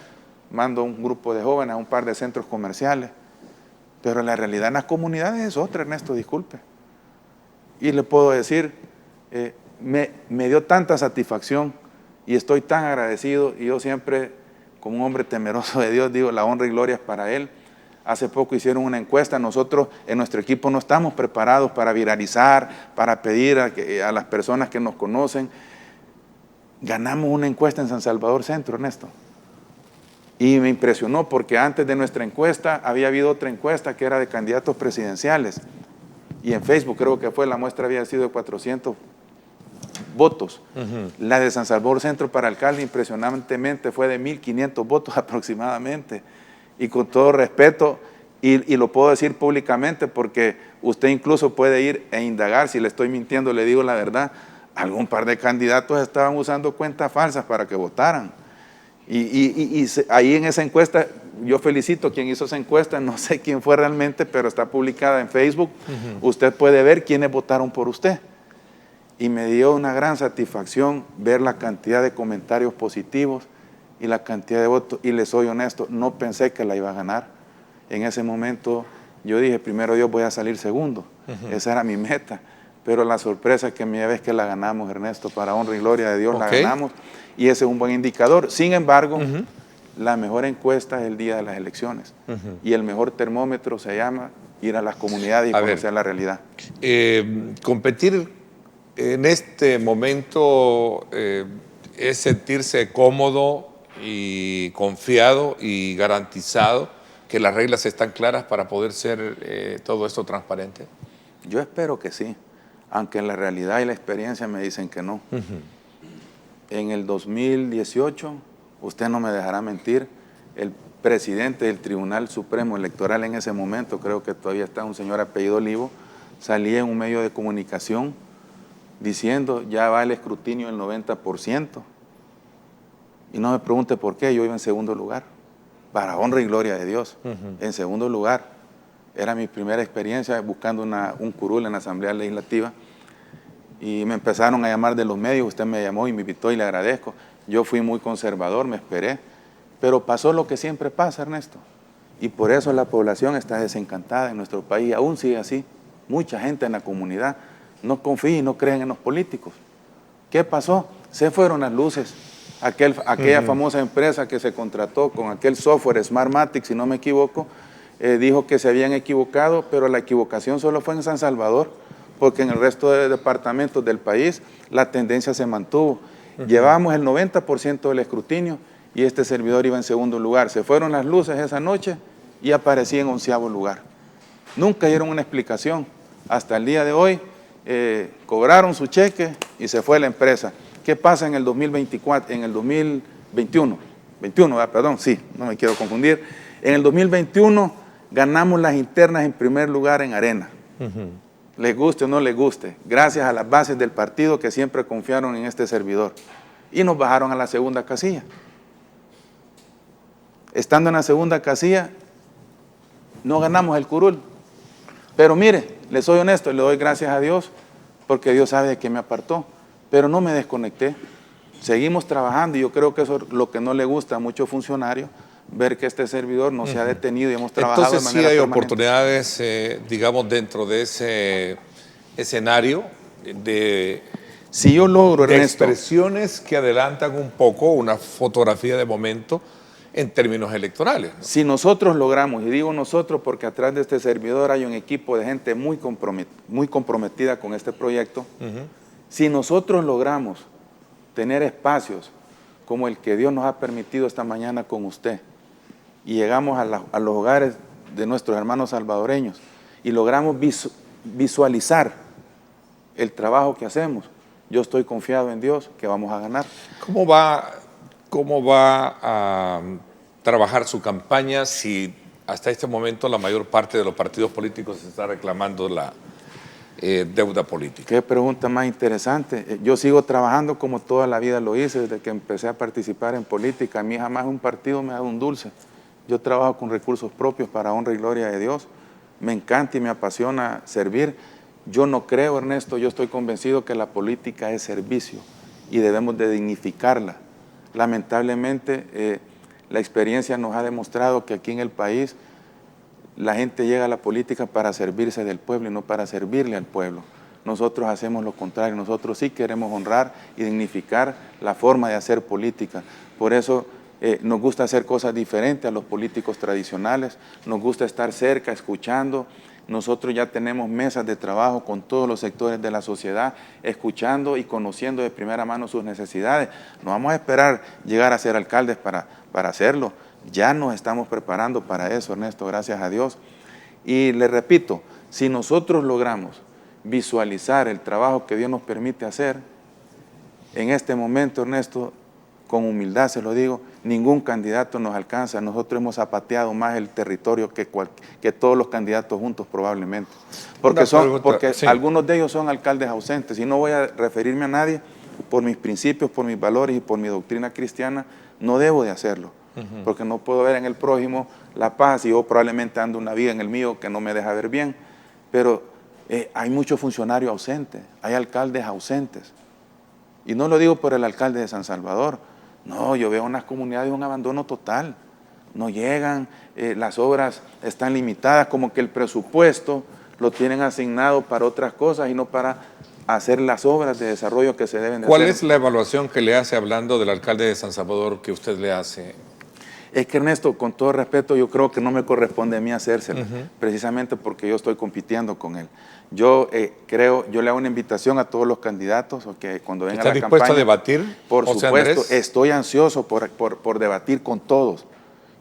mando un grupo de jóvenes a un par de centros comerciales, pero la realidad en las comunidades es otra, Ernesto, disculpe. Y le puedo decir, me dio tanta satisfacción y estoy tan agradecido, y yo siempre, como un hombre temeroso de Dios, digo, la honra y gloria es para Él. Hace poco hicieron una encuesta, nosotros en nuestro equipo no estamos preparados para viralizar, para pedir a las personas que nos conocen. Ganamos una encuesta en San Salvador Centro, Ernesto. Y me impresionó porque antes de nuestra encuesta había habido otra encuesta que era de candidatos presidenciales. Y en Facebook creo que la muestra había sido de 400 votos. La de San Salvador Centro para alcalde impresionantemente fue de 1500 votos aproximadamente. Y con todo respeto, y lo puedo decir públicamente porque usted incluso puede ir e indagar, si le estoy mintiendo le digo la verdad, algún par de candidatos estaban usando cuentas falsas para que votaran. Y ahí en esa encuesta, yo felicito a quien hizo esa encuesta, no sé quién fue realmente, pero está publicada en Facebook. Usted puede ver quiénes votaron por usted. Y me dio una gran satisfacción ver la cantidad de comentarios positivos y la cantidad de votos, y les soy honesto, no pensé que la iba a ganar. En ese momento yo dije, primero Dios, voy a salir segundo. Esa era mi meta. Pero la sorpresa que me llevé es que la ganamos, Ernesto, para honra y gloria de Dios, la ganamos. Y ese es un buen indicador. Sin embargo, la mejor encuesta es el día de las elecciones. Y el mejor termómetro se llama ir a las comunidades y conocer la realidad. Competir en este momento es sentirse cómodo y confiado y garantizado que las reglas están claras para poder ser todo esto transparente. Yo espero que sí, aunque la realidad y la experiencia me dicen que no. En el 2018, usted no me dejará mentir, el presidente del Tribunal Supremo Electoral en ese momento, creo que todavía está un señor apellido Olivo, salía en un medio de comunicación diciendo ya va el escrutinio del 90%. Y no me pregunte por qué, yo iba en segundo lugar, para honra y gloria de Dios, en segundo lugar. Era mi primera experiencia buscando un curul en la Asamblea Legislativa y me empezaron a llamar de los medios, usted me llamó y me invitó y le agradezco. Yo fui muy conservador, me esperé, pero pasó lo que siempre pasa, Ernesto, y por eso la población está desencantada en nuestro país, aún sigue así. Mucha gente en la comunidad no confía y no creen en los políticos. ¿Qué pasó? Se fueron las luces. Aquella famosa empresa que se contrató con aquel software Smartmatic, si no me equivoco, dijo que se habían equivocado, pero la equivocación solo fue en San Salvador, porque en el resto de departamentos del país la tendencia se mantuvo. Llevábamos el 90% del escrutinio y este servidor iba en segundo lugar. Se fueron las luces esa noche y aparecí en 11º lugar. Nunca dieron una explicación. Hasta el día de hoy cobraron su cheque y se fue la empresa. ¿Qué pasa en el 2024, en el 2021? 21, perdón, sí, no me quiero confundir. En el 2021 ganamos las internas en primer lugar en Arena. Les guste o no les guste, gracias a las bases del partido que siempre confiaron en este servidor. Y nos bajaron a la segunda casilla. Estando en la segunda casilla, no ganamos el curul. Pero mire, le soy honesto, le doy gracias a Dios, porque Dios sabe de qué me apartó. Pero no me desconecté. Seguimos trabajando y yo creo que eso es lo que no le gusta a muchos funcionarios, ver que este servidor no se ha detenido y hemos trabajado Entonces, de manera sí hay permanente. oportunidades, digamos, dentro de ese escenario de, si yo logro, de Ernesto, expresiones que adelantan un poco una fotografía de momento en términos electorales, ¿no? Si nosotros logramos, y digo nosotros porque atrás de este servidor hay un equipo de gente muy comprometida con este proyecto, si nosotros logramos tener espacios como el que Dios nos ha permitido esta mañana con usted, y llegamos a los hogares de nuestros hermanos salvadoreños, y logramos visualizar el trabajo que hacemos, yo estoy confiado en Dios que vamos a ganar. ¿Cómo va a trabajar su campaña si hasta este momento la mayor parte de los partidos políticos está reclamando la deuda política? Qué pregunta más interesante. Yo sigo trabajando como toda la vida lo hice, desde que empecé a participar en política. A mí jamás un partido me ha dado un dulce. Yo trabajo con recursos propios para honra y gloria de Dios. Me encanta y me apasiona servir. Yo no creo, Ernesto, yo estoy convencido que la política es servicio y debemos de dignificarla. Lamentablemente, la experiencia nos ha demostrado que aquí en el país la gente llega a la política para servirse del pueblo y no para servirle al pueblo. Nosotros hacemos lo contrario, nosotros sí queremos honrar y dignificar la forma de hacer política. Por eso nos gusta hacer cosas diferentes a los políticos tradicionales, nos gusta estar cerca, escuchando. Nosotros ya tenemos mesas de trabajo con todos los sectores de la sociedad, escuchando y conociendo de primera mano sus necesidades. No vamos a esperar llegar a ser alcaldes para hacerlo. Ya nos estamos preparando para eso, Ernesto, gracias a Dios. Y le repito, si nosotros logramos visualizar el trabajo que Dios nos permite hacer, en este momento, Ernesto, con humildad se lo digo, ningún candidato nos alcanza. Nosotros hemos zapateado más el territorio que todos los candidatos juntos probablemente. Porque sí, algunos de ellos son alcaldes ausentes. Y no voy a referirme a nadie, por mis principios, por mis valores y por mi doctrina cristiana, no debo de hacerlo. Porque no puedo ver en el prójimo la paz y yo probablemente ando una vida en el mío que no me deja ver bien. Pero hay muchos funcionarios ausentes, hay alcaldes ausentes. Y no lo digo por el alcalde de San Salvador. No, yo veo unas comunidades de un abandono total. No llegan, las obras están limitadas, como que el presupuesto lo tienen asignado para otras cosas y no para hacer las obras de desarrollo que se deben de hacer. ¿Cuál es la evaluación que le hace, hablando del alcalde de San Salvador, que usted le hace? Es que, Ernesto, con todo respeto, yo creo que no me corresponde a mí hacérsela, precisamente porque yo estoy compitiendo con él. Yo le hago una invitación a todos los candidatos, que cuando venga la campaña... ¿Está dispuesto a debatir? Por supuesto, estoy ansioso por debatir con todos.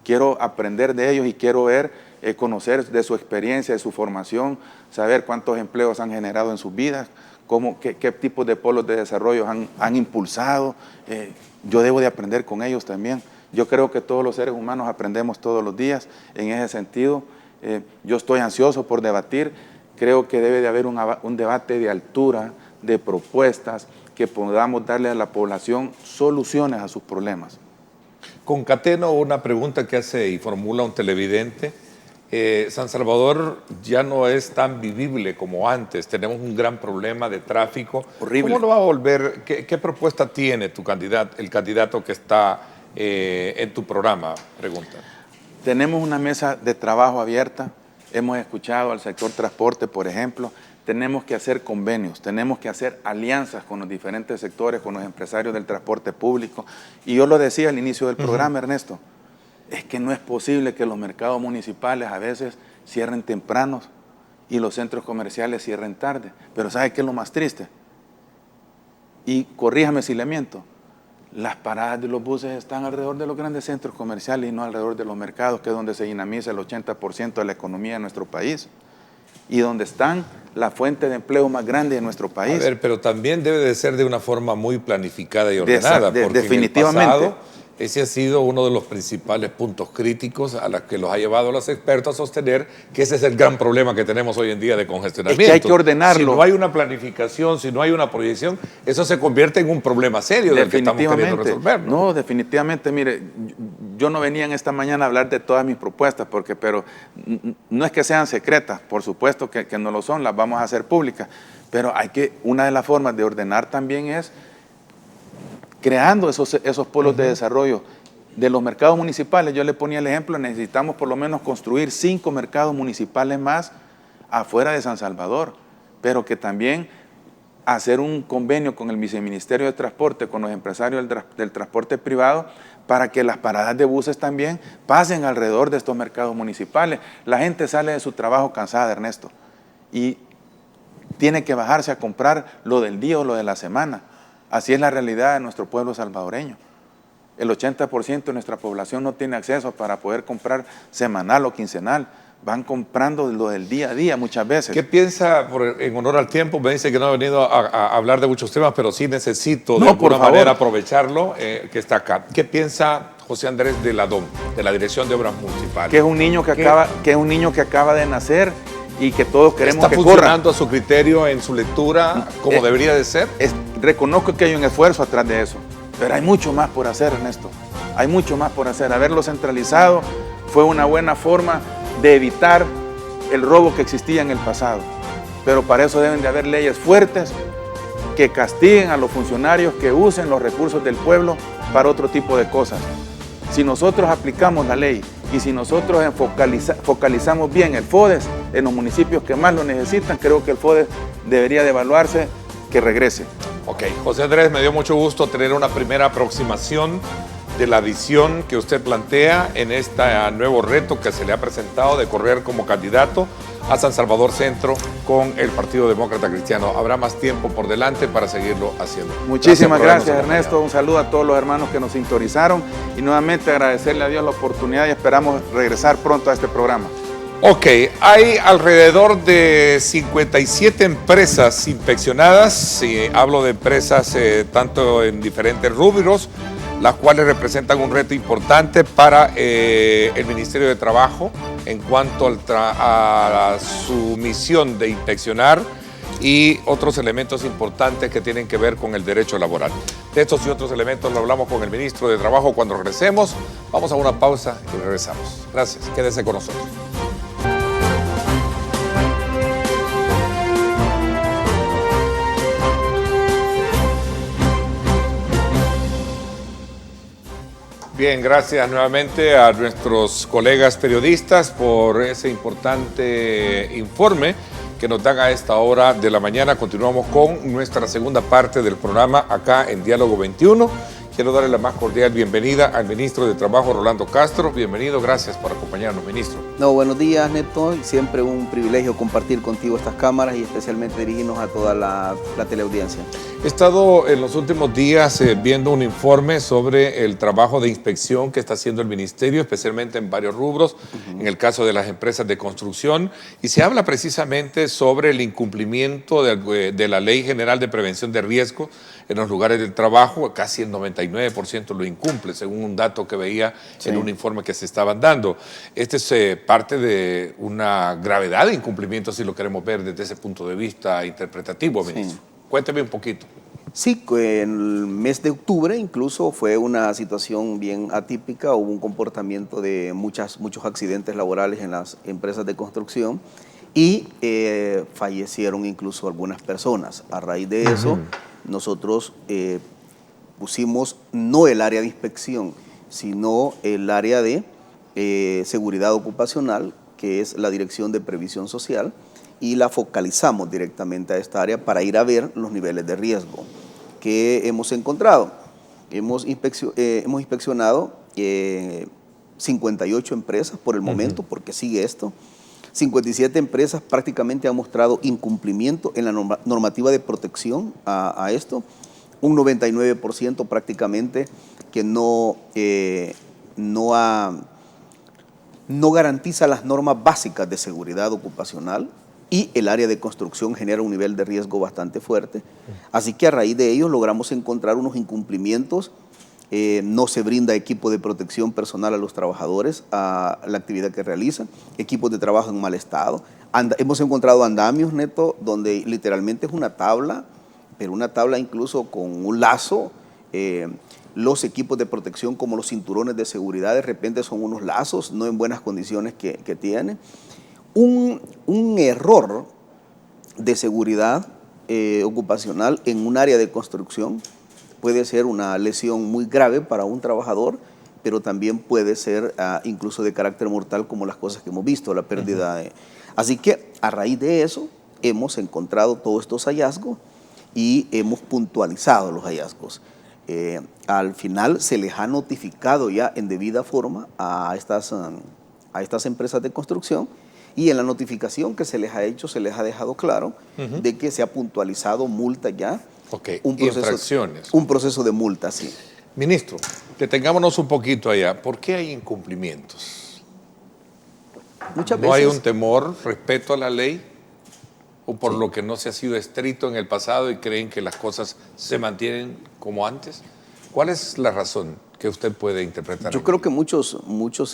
Quiero aprender de ellos y quiero ver, conocer de su experiencia, de su formación, saber cuántos empleos han generado en sus vidas, qué tipos de polos de desarrollo han impulsado. Yo debo de aprender con ellos también. Yo creo que todos los seres humanos aprendemos todos los días. En ese sentido, yo estoy ansioso por debatir. Creo que debe de haber un debate de altura, de propuestas, que podamos darle a la población soluciones a sus problemas. Concateno una pregunta que hace y formula un televidente. San Salvador ya no es tan vivible como antes. Tenemos un gran problema de tráfico. Horrible. ¿Cómo lo va a volver? ¿Qué propuesta tiene el candidato que está en tu programa? Pregunta. Tenemos una mesa de trabajo abierta. Hemos escuchado al sector transporte, por ejemplo. Tenemos que hacer convenios, tenemos que hacer alianzas con los diferentes sectores, con los empresarios del transporte público. Y yo lo decía al inicio del programa, Ernesto, es que no es posible que los mercados municipales a veces cierren tempranos y los centros comerciales cierren tarde. Pero ¿sabe qué es lo más triste? Y corríjame si le miento, las paradas de los buses están alrededor de los grandes centros comerciales y no alrededor de los mercados, que es donde se dinamiza el 80% de la economía de nuestro país y donde están la fuente de empleo más grande de nuestro país. A ver, pero también debe de ser de una forma muy planificada y ordenada, porque definitivamente. En el pasado ese ha sido uno de los principales puntos críticos a los que los ha llevado los expertos a sostener que ese es el gran problema que tenemos hoy en día de congestionamiento. Es que hay que ordenarlo. Si no hay una planificación, si no hay una proyección, eso se convierte en un problema serio del que estamos queriendo resolver, ¿no? No, definitivamente, mire, yo no venía en esta mañana a hablar de todas mis propuestas, pero no es que sean secretas, por supuesto que no lo son, las vamos a hacer públicas, pero una de las formas de ordenar también es creando esos polos de desarrollo de los mercados municipales. Yo le ponía el ejemplo, necesitamos por lo menos construir 5 mercados municipales más afuera de San Salvador, pero que también hacer un convenio con el Viceministerio de Transporte, con los empresarios del transporte privado, para que las paradas de buses también pasen alrededor de estos mercados municipales. La gente sale de su trabajo cansada, Ernesto, y tiene que bajarse a comprar lo del día o lo de la semana. Así es la realidad de nuestro pueblo salvadoreño. El 80% de nuestra población no tiene acceso para poder comprar semanal o quincenal. Van comprando lo del día a día muchas veces. ¿Qué piensa, en honor al tiempo? Me dice que no ha venido a hablar de muchos temas, pero sí necesito de alguna manera aprovecharlo, que está acá. ¿Qué piensa José Andrés de la DOM, de la Dirección de Obras Municipales? Que es un niño que acaba de nacer y que todos queremos que corra. ¿Está funcionando a su criterio en su lectura como debería de ser? Reconozco que hay un esfuerzo atrás de eso, pero hay mucho más por hacer, Ernesto. Hay mucho más por hacer. Haberlo centralizado fue una buena forma de evitar el robo que existía en el pasado. Pero para eso deben de haber leyes fuertes que castiguen a los funcionarios que usen los recursos del pueblo para otro tipo de cosas. Si nosotros aplicamos la ley y si nosotros focalizamos bien el FODES en los municipios que más lo necesitan, creo que el FODES debería de evaluarse que regrese. Ok, José Andrés, me dio mucho gusto tener una primera aproximación de la visión que usted plantea en este nuevo reto que se le ha presentado de correr como candidato a San Salvador Centro con el Partido Demócrata Cristiano. Habrá más tiempo por delante para seguirlo haciendo. Muchísimas gracias, Ernesto. Un saludo a todos los hermanos que nos sintonizaron y nuevamente agradecerle a Dios la oportunidad y esperamos regresar pronto a este programa. Ok, hay alrededor de 57 empresas inspeccionadas, hablo de empresas tanto en diferentes rubros, las cuales representan un reto importante para el Ministerio de Trabajo en cuanto a su misión de inspeccionar y otros elementos importantes que tienen que ver con el derecho laboral. De estos y otros elementos lo hablamos con el Ministro de Trabajo cuando regresemos. Vamos a una pausa y regresamos. Gracias, quédese con nosotros. Bien, gracias nuevamente a nuestros colegas periodistas por ese importante informe que nos dan a esta hora de la mañana. Continuamos con nuestra segunda parte del programa acá en Diálogo 21. Quiero darle la más cordial bienvenida al Ministro de Trabajo, Rolando Castro. Bienvenido, gracias por acompañarnos, Ministro. No, buenos días, Neto. Siempre un privilegio compartir contigo estas cámaras y especialmente dirigirnos a toda la teleaudiencia. He estado en los últimos días viendo un informe sobre el trabajo de inspección que está haciendo el Ministerio, especialmente en varios rubros, en el caso de las empresas de construcción, y se habla precisamente sobre el incumplimiento de la Ley General de Prevención de Riesgos en los lugares de trabajo, casi el 99% lo incumple, según un dato que veía en un informe que se estaban dando. Este es parte de una gravedad de incumplimiento, si lo queremos ver desde ese punto de vista interpretativo, ministro. Cuénteme un poquito. Sí, en el mes de octubre incluso fue una situación bien atípica, hubo un comportamiento de muchos accidentes laborales en las empresas de construcción y fallecieron incluso algunas personas. A raíz de eso, nosotros pusimos no el área de inspección, sino el área de seguridad ocupacional, que es la Dirección de Previsión Social, y la focalizamos directamente a esta área para ir a ver los niveles de riesgo que hemos encontrado. Hemos inspeccionado 58 empresas por el momento, porque sigue esto. 57 empresas prácticamente han mostrado incumplimiento en la normativa de protección a esto. Un 99% prácticamente que no garantiza las normas básicas de seguridad ocupacional, y el área de construcción genera un nivel de riesgo bastante fuerte. Así que a raíz de ello logramos encontrar unos incumplimientos. No se brinda equipo de protección personal a los trabajadores a la actividad que realizan, equipos de trabajo en mal estado. Hemos encontrado andamios, Neto, donde literalmente es una tabla, pero una tabla incluso con un lazo. Los equipos de protección como los cinturones de seguridad de repente son unos lazos, no en buenas condiciones que tienen. Un error de seguridad ocupacional en un área de construcción puede ser una lesión muy grave para un trabajador, pero también puede ser incluso de carácter mortal, como las cosas que hemos visto, la pérdida de... Así que a raíz de eso hemos encontrado todos estos hallazgos y hemos puntualizado los hallazgos. Al final se les ha notificado ya en debida forma a estas empresas de construcción, y en la notificación que se les ha hecho se les ha dejado claro de que se ha puntualizado multa ya. Infracciones. Un proceso de multa, sí. Ministro, detengámonos un poquito allá. ¿Por qué hay incumplimientos? Muchas ¿No veces hay un temor, respeto a la ley? ¿O por lo que no se ha sido estricto en el pasado y creen que las cosas se mantienen como antes? ¿Cuál es la razón que usted puede interpretar? Yo creo que muchos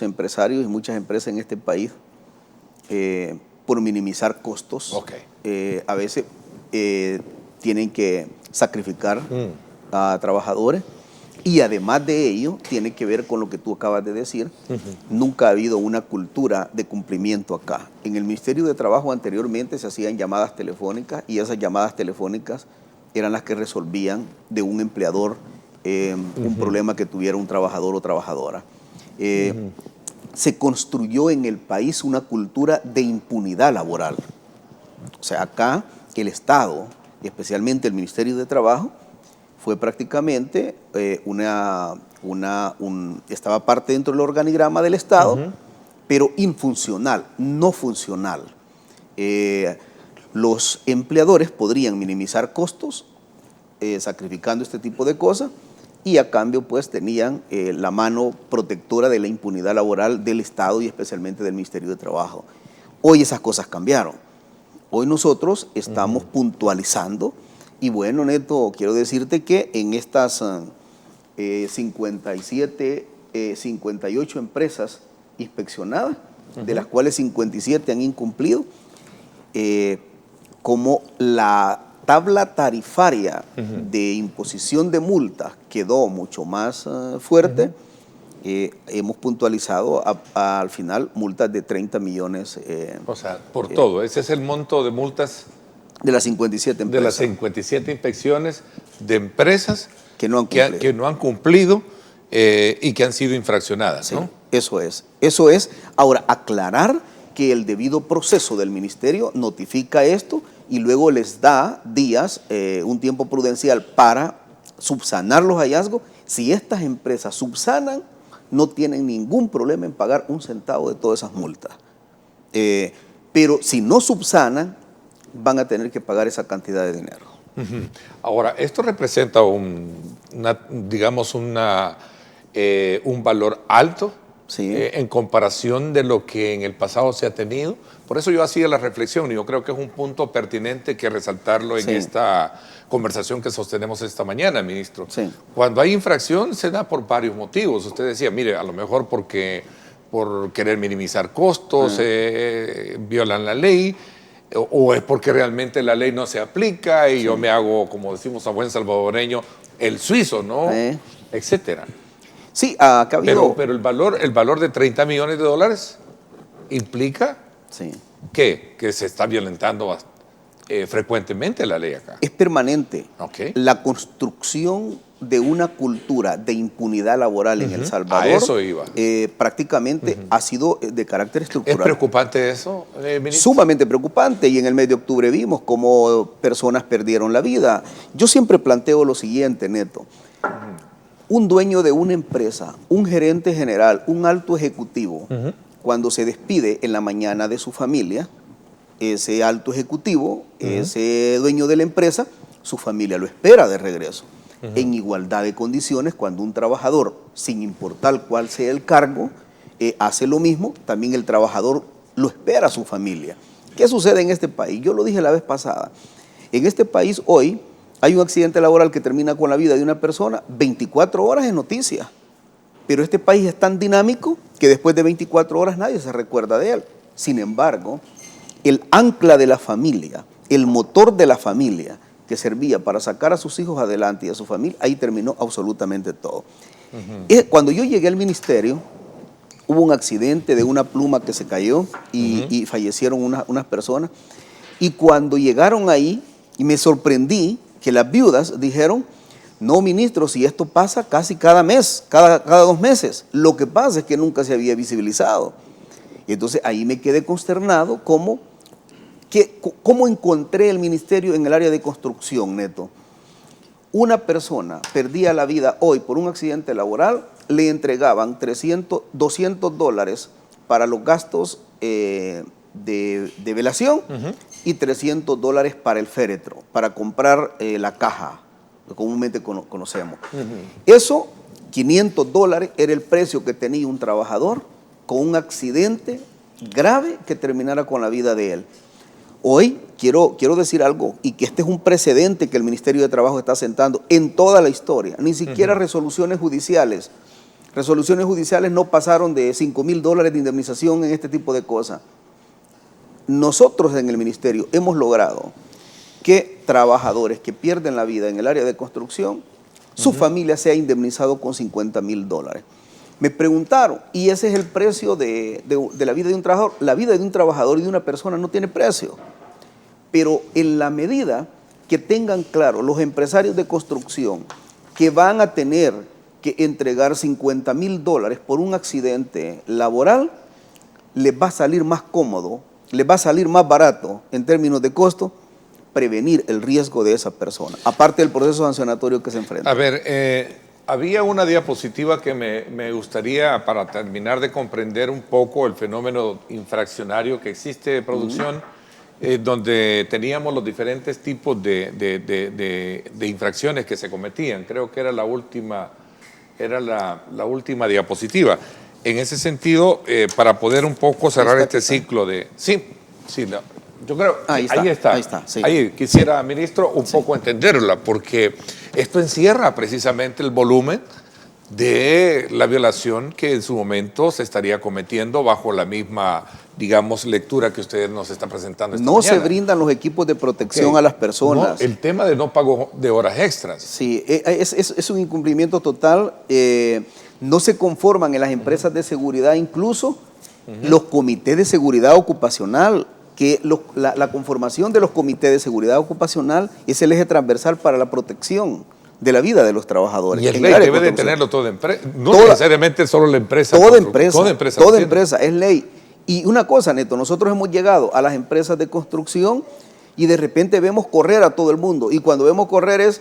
empresarios y muchas empresas en este país, por minimizar costos, a veces tienen que sacrificar a trabajadores, y además de ello tiene que ver con lo que tú acabas de decir. Nunca ha habido una cultura de cumplimiento acá. En el Ministerio de Trabajo anteriormente se hacían llamadas telefónicas, y esas llamadas telefónicas eran las que resolvían de un empleador un problema que tuviera un trabajador o trabajadora. Se construyó en el país una cultura de impunidad laboral. O sea, acá el Estado, y especialmente el Ministerio de Trabajo, fue prácticamente estaba parte dentro del organigrama del Estado, pero infuncional, no funcional. Los empleadores podrían minimizar costos sacrificando este tipo de cosas, y a cambio pues tenían la mano protectora de la impunidad laboral del Estado y especialmente del Ministerio de Trabajo. Hoy esas cosas cambiaron. Hoy nosotros estamos puntualizando, y bueno, Neto, quiero decirte que en estas 58 empresas inspeccionadas, de las cuales 57 han incumplido, como la tabla tarifaria de imposición de multas quedó mucho más fuerte, hemos puntualizado al final multas de 30 millones. O sea, por todo. Ese es el monto de multas de las 57 empresas. De las 57 inspecciones de empresas que no han cumplido, y que han sido infraccionadas, sí, ¿no? Eso es. Ahora, aclarar que el debido proceso del ministerio notifica esto y luego les da días, un tiempo prudencial para subsanar los hallazgos. Si estas empresas subsanan, no tienen ningún problema en pagar un centavo de todas esas multas. Pero si no subsanan, van a tener que pagar esa cantidad de dinero. Ahora, esto representa un valor alto Sí. en comparación de lo que en el pasado se ha tenido. Por eso yo hacía la reflexión y yo creo que es un punto pertinente que resaltarlo en Sí. esta conversación que sostenemos esta mañana, ministro. Sí. Cuando hay infracción se da por varios motivos. Usted decía, mire, a lo mejor por querer minimizar costos, violan la ley, o es porque realmente la ley no se aplica y yo me hago, como decimos a buen salvadoreño, el suizo, ¿no? Etcétera. Sí, acá ha habido... Pero el valor de 30 millones de dólares implica Sí. que se está violentando frecuentemente la ley acá. Es permanente. Ok. La construcción de una cultura de impunidad laboral en El Salvador A eso iba. prácticamente ha sido de carácter ¿Es estructural. preocupante eso, ministro? Sumamente preocupante, y en el mes de octubre vimos cómo personas perdieron la vida. Yo siempre planteo lo siguiente, Neto. Un dueño de una empresa, un gerente general, un alto ejecutivo, cuando se despide en la mañana de su familia, ese alto ejecutivo, ese dueño de la empresa, su familia lo espera de regreso. En igualdad de condiciones, cuando un trabajador, sin importar cuál sea el cargo, hace lo mismo, también el trabajador lo espera a su familia. ¿Qué sucede en este país? Yo lo dije la vez pasada. En este país hoy hay un accidente laboral que termina con la vida de una persona, 24 horas es noticia. Pero este país es tan dinámico que después de 24 horas nadie se recuerda de él. Sin embargo, el ancla de la familia, el motor de la familia que servía para sacar a sus hijos adelante y a su familia, ahí terminó absolutamente todo. Cuando yo llegué al ministerio, hubo un accidente de una pluma que se cayó y fallecieron unas personas. Y cuando llegaron ahí, y me sorprendí que las viudas dijeron, no, ministro, si esto pasa casi cada mes, cada 2 meses. Lo que pasa es que nunca se había visibilizado. Y entonces ahí me quedé consternado cómo encontré el ministerio en el área de construcción, Neto. Una persona perdía la vida hoy por un accidente laboral, le entregaban $200 para los gastos de velación y $300 para el féretro, para comprar la caja, que comúnmente conocemos. Eso, $500, era el precio que tenía un trabajador con un accidente grave que terminara con la vida de él. Hoy quiero decir algo, y que este es un precedente que el Ministerio de Trabajo está sentando en toda la historia. Ni siquiera resoluciones judiciales. Resoluciones judiciales no pasaron de $5,000 de indemnización en este tipo de cosas. Nosotros en el Ministerio hemos logrado que trabajadores que pierden la vida en el área de construcción, su familia sea indemnizado con $50,000. Me preguntaron, ¿y ese es el precio de la vida de un trabajador? La vida de un trabajador y de una persona no tiene precio. Pero en la medida que tengan claro los empresarios de construcción que van a tener que entregar $50,000 por un accidente laboral, les va a salir más cómodo, les va a salir más barato en términos de costo prevenir el riesgo de esa persona, aparte del proceso sancionatorio que se enfrenta. A ver, había una diapositiva que me gustaría, para terminar de comprender un poco el fenómeno infraccionario que existe de producción, donde teníamos los diferentes tipos de infracciones que se cometían. Creo que era la última diapositiva. En ese sentido, para poder un poco cerrar este ciclo de... Sí, yo creo que ahí está. Sí. Ahí quisiera, ministro, un poco entenderla, porque esto encierra precisamente el volumen de la violación que en su momento se estaría cometiendo bajo la misma, digamos, lectura que usted nos está presentando esta mañana. Se brindan los equipos de protección a las personas. No, el tema de no pago de horas extras. Sí, es un incumplimiento total. No se conforman en las empresas de seguridad, incluso los comités de seguridad ocupacional, que la conformación de los comités de seguridad ocupacional es el eje transversal para la protección de la vida de los trabajadores. Y el ley debe de tenerlo toda empresa, no necesariamente solo la empresa. Toda empresa, es ley. Y una cosa, Neto, nosotros hemos llegado a las empresas de construcción y de repente vemos correr a todo el mundo. Y cuando vemos correr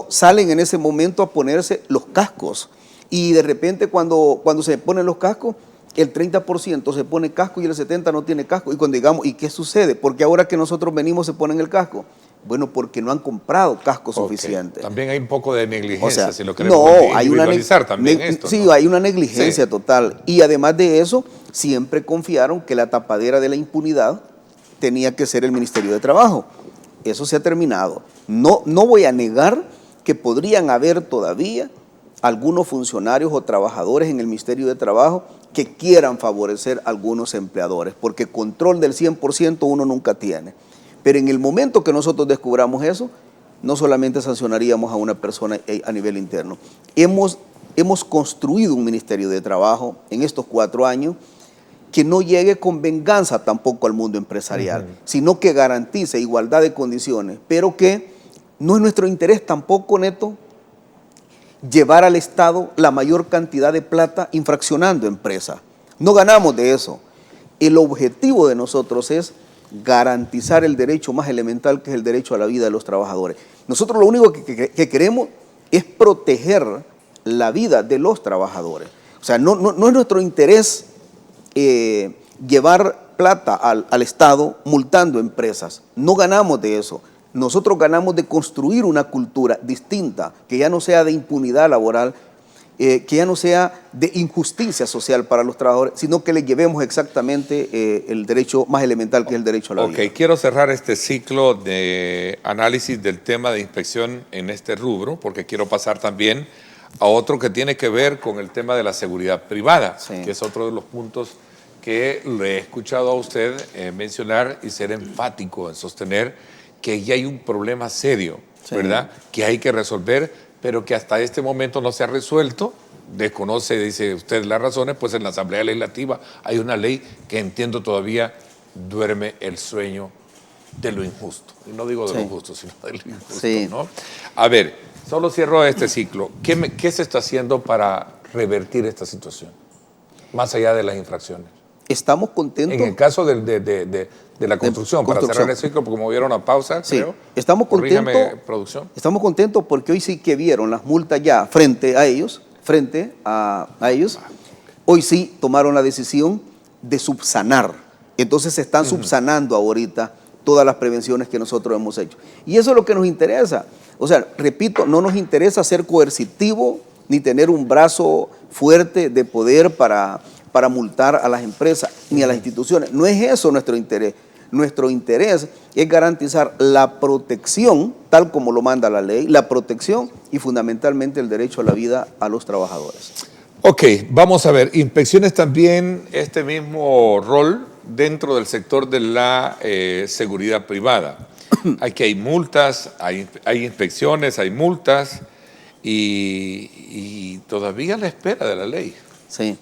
salen en ese momento a ponerse los cascos. Y de repente cuando se ponen los cascos, el 30% se pone casco y el 70% no tiene casco. Y cuando digamos, ¿y qué sucede? Porque ahora que nosotros venimos se ponen el casco. Bueno, porque no han comprado cascos Ok. suficientes. También hay un poco de negligencia, O sea, si lo queremos hay individualizar también esto, sí, ¿no? hay una negligencia Sí. total. Y además de eso, siempre confiaron que la tapadera de la impunidad tenía que ser el Ministerio de Trabajo. Eso se ha terminado. No voy a negar que podrían haber todavía algunos funcionarios o trabajadores en el Ministerio de Trabajo que quieran favorecer a algunos empleadores, porque control del 100% uno nunca tiene. Pero en el momento que nosotros descubramos eso, no solamente sancionaríamos a una persona a nivel interno. Hemos construido un Ministerio de Trabajo en estos 4 años que no llegue con venganza tampoco al mundo empresarial, sino que garantice igualdad de condiciones, pero que no es nuestro interés tampoco, Neto, llevar al Estado la mayor cantidad de plata infraccionando empresas. No ganamos de eso. El objetivo de nosotros es garantizar el derecho más elemental, que es el derecho a la vida de los trabajadores. Nosotros lo único que queremos es proteger la vida de los trabajadores. O sea, no es nuestro interés llevar plata al Estado multando empresas. No ganamos de eso. Nosotros ganamos de construir una cultura distinta, que ya no sea de impunidad laboral, que ya no sea de injusticia social para los trabajadores, sino que les llevemos exactamente el derecho más elemental, que es el derecho a la vida. Ok, quiero cerrar este ciclo de análisis del tema de inspección en este rubro, porque quiero pasar también a otro que tiene que ver con el tema de la seguridad privada, Sí. que es otro de los puntos que le he escuchado a usted mencionar y ser enfático en sostener que ya hay un problema serio, Sí. ¿verdad? Que hay que resolver, pero que hasta este momento no se ha resuelto. Desconoce, dice usted, las razones, pues en la Asamblea Legislativa hay una ley que entiendo todavía duerme el sueño de lo injusto. Y no digo de Sí. lo justo, sino de lo injusto, Sí. ¿no? A ver, solo cierro este ciclo. ¿Qué se está haciendo para revertir esta situación? Más allá de las infracciones. Estamos contentos. En el caso de la construcción, para cerrar el ciclo, porque movieron a pausa, Sí, creo. estamos Corríjame, contentos. producción. Estamos contentos porque hoy sí que vieron las multas ya frente a ellos. Hoy sí tomaron la decisión de subsanar. Entonces se están subsanando ahorita todas las prevenciones que nosotros hemos hecho. Y eso es lo que nos interesa. O sea, repito, no nos interesa ser coercitivo ni tener un brazo fuerte de poder para multar a las empresas ni a las instituciones. No es eso nuestro interés. Nuestro interés es garantizar la protección, tal como lo manda la ley, la protección y fundamentalmente el derecho a la vida a los trabajadores. Ok, vamos a ver, inspecciones también este mismo rol dentro del sector de la seguridad privada. Aquí hay multas, hay inspecciones, hay multas y todavía a la espera de la ley. Sí.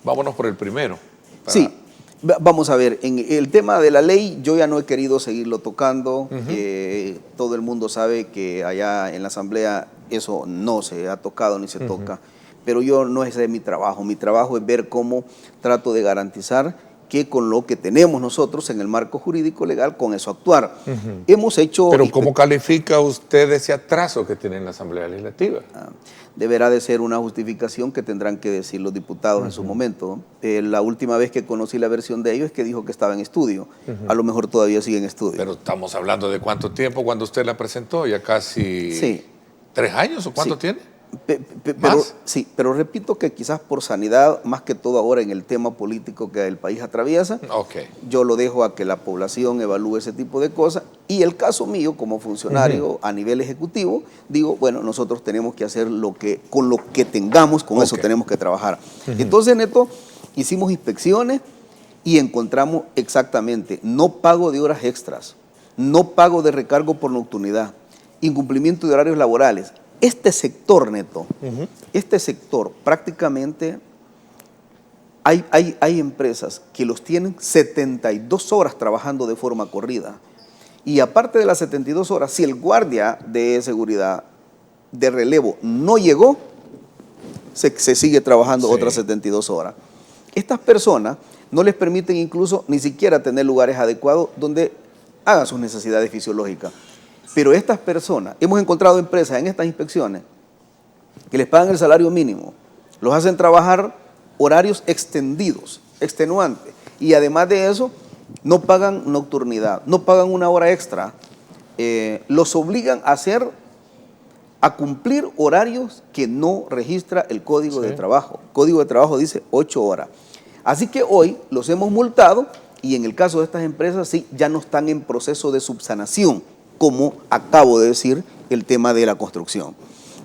Vámonos por el primero. Sí, vamos a ver, en el tema de la ley yo ya no he querido seguirlo tocando. Todo el mundo sabe que allá en la Asamblea eso no se ha tocado ni se toca, pero no es de mi trabajo es ver cómo trato de garantizar que con lo que tenemos nosotros en el marco jurídico legal, con eso actuar. Hemos hecho... Pero ¿cómo califica usted ese atraso que tiene en la Asamblea Legislativa? Deberá de ser una justificación que tendrán que decir los diputados en su momento. La última vez que conocí la versión de ellos es que dijo que estaba en estudio. A lo mejor todavía sigue en estudio. Pero estamos hablando de cuánto tiempo cuando usted la presentó, ya casi 3 años o cuánto tiene. Pero repito que quizás por sanidad, más que todo ahora en el tema político que el país atraviesa, yo lo dejo a que la población evalúe ese tipo de cosas. Y el caso mío como funcionario a nivel ejecutivo, digo, bueno, nosotros tenemos que hacer con lo que tengamos, con eso tenemos que trabajar. Entonces, Neto, hicimos inspecciones y encontramos exactamente no pago de horas extras, no pago de recargo por nocturnidad, incumplimiento de horarios laborales. Este sector, Neto, este sector prácticamente hay empresas que los tienen 72 horas trabajando de forma corrida. Y aparte de las 72 horas, si el guardia de seguridad de relevo no llegó, se sigue trabajando otras 72 horas. Estas personas no les permiten incluso ni siquiera tener lugares adecuados donde hagan sus necesidades fisiológicas. Pero estas personas, hemos encontrado empresas en estas inspecciones que les pagan el salario mínimo, los hacen trabajar horarios extendidos, extenuantes, y además de eso, no pagan nocturnidad, no pagan una hora extra, los obligan a cumplir horarios que no registra el Código de Trabajo. El Código de Trabajo dice 8 horas. Así que hoy los hemos multado y en el caso de estas empresas sí, ya no están en proceso de subsanación, como acabo de decir, el tema de la construcción.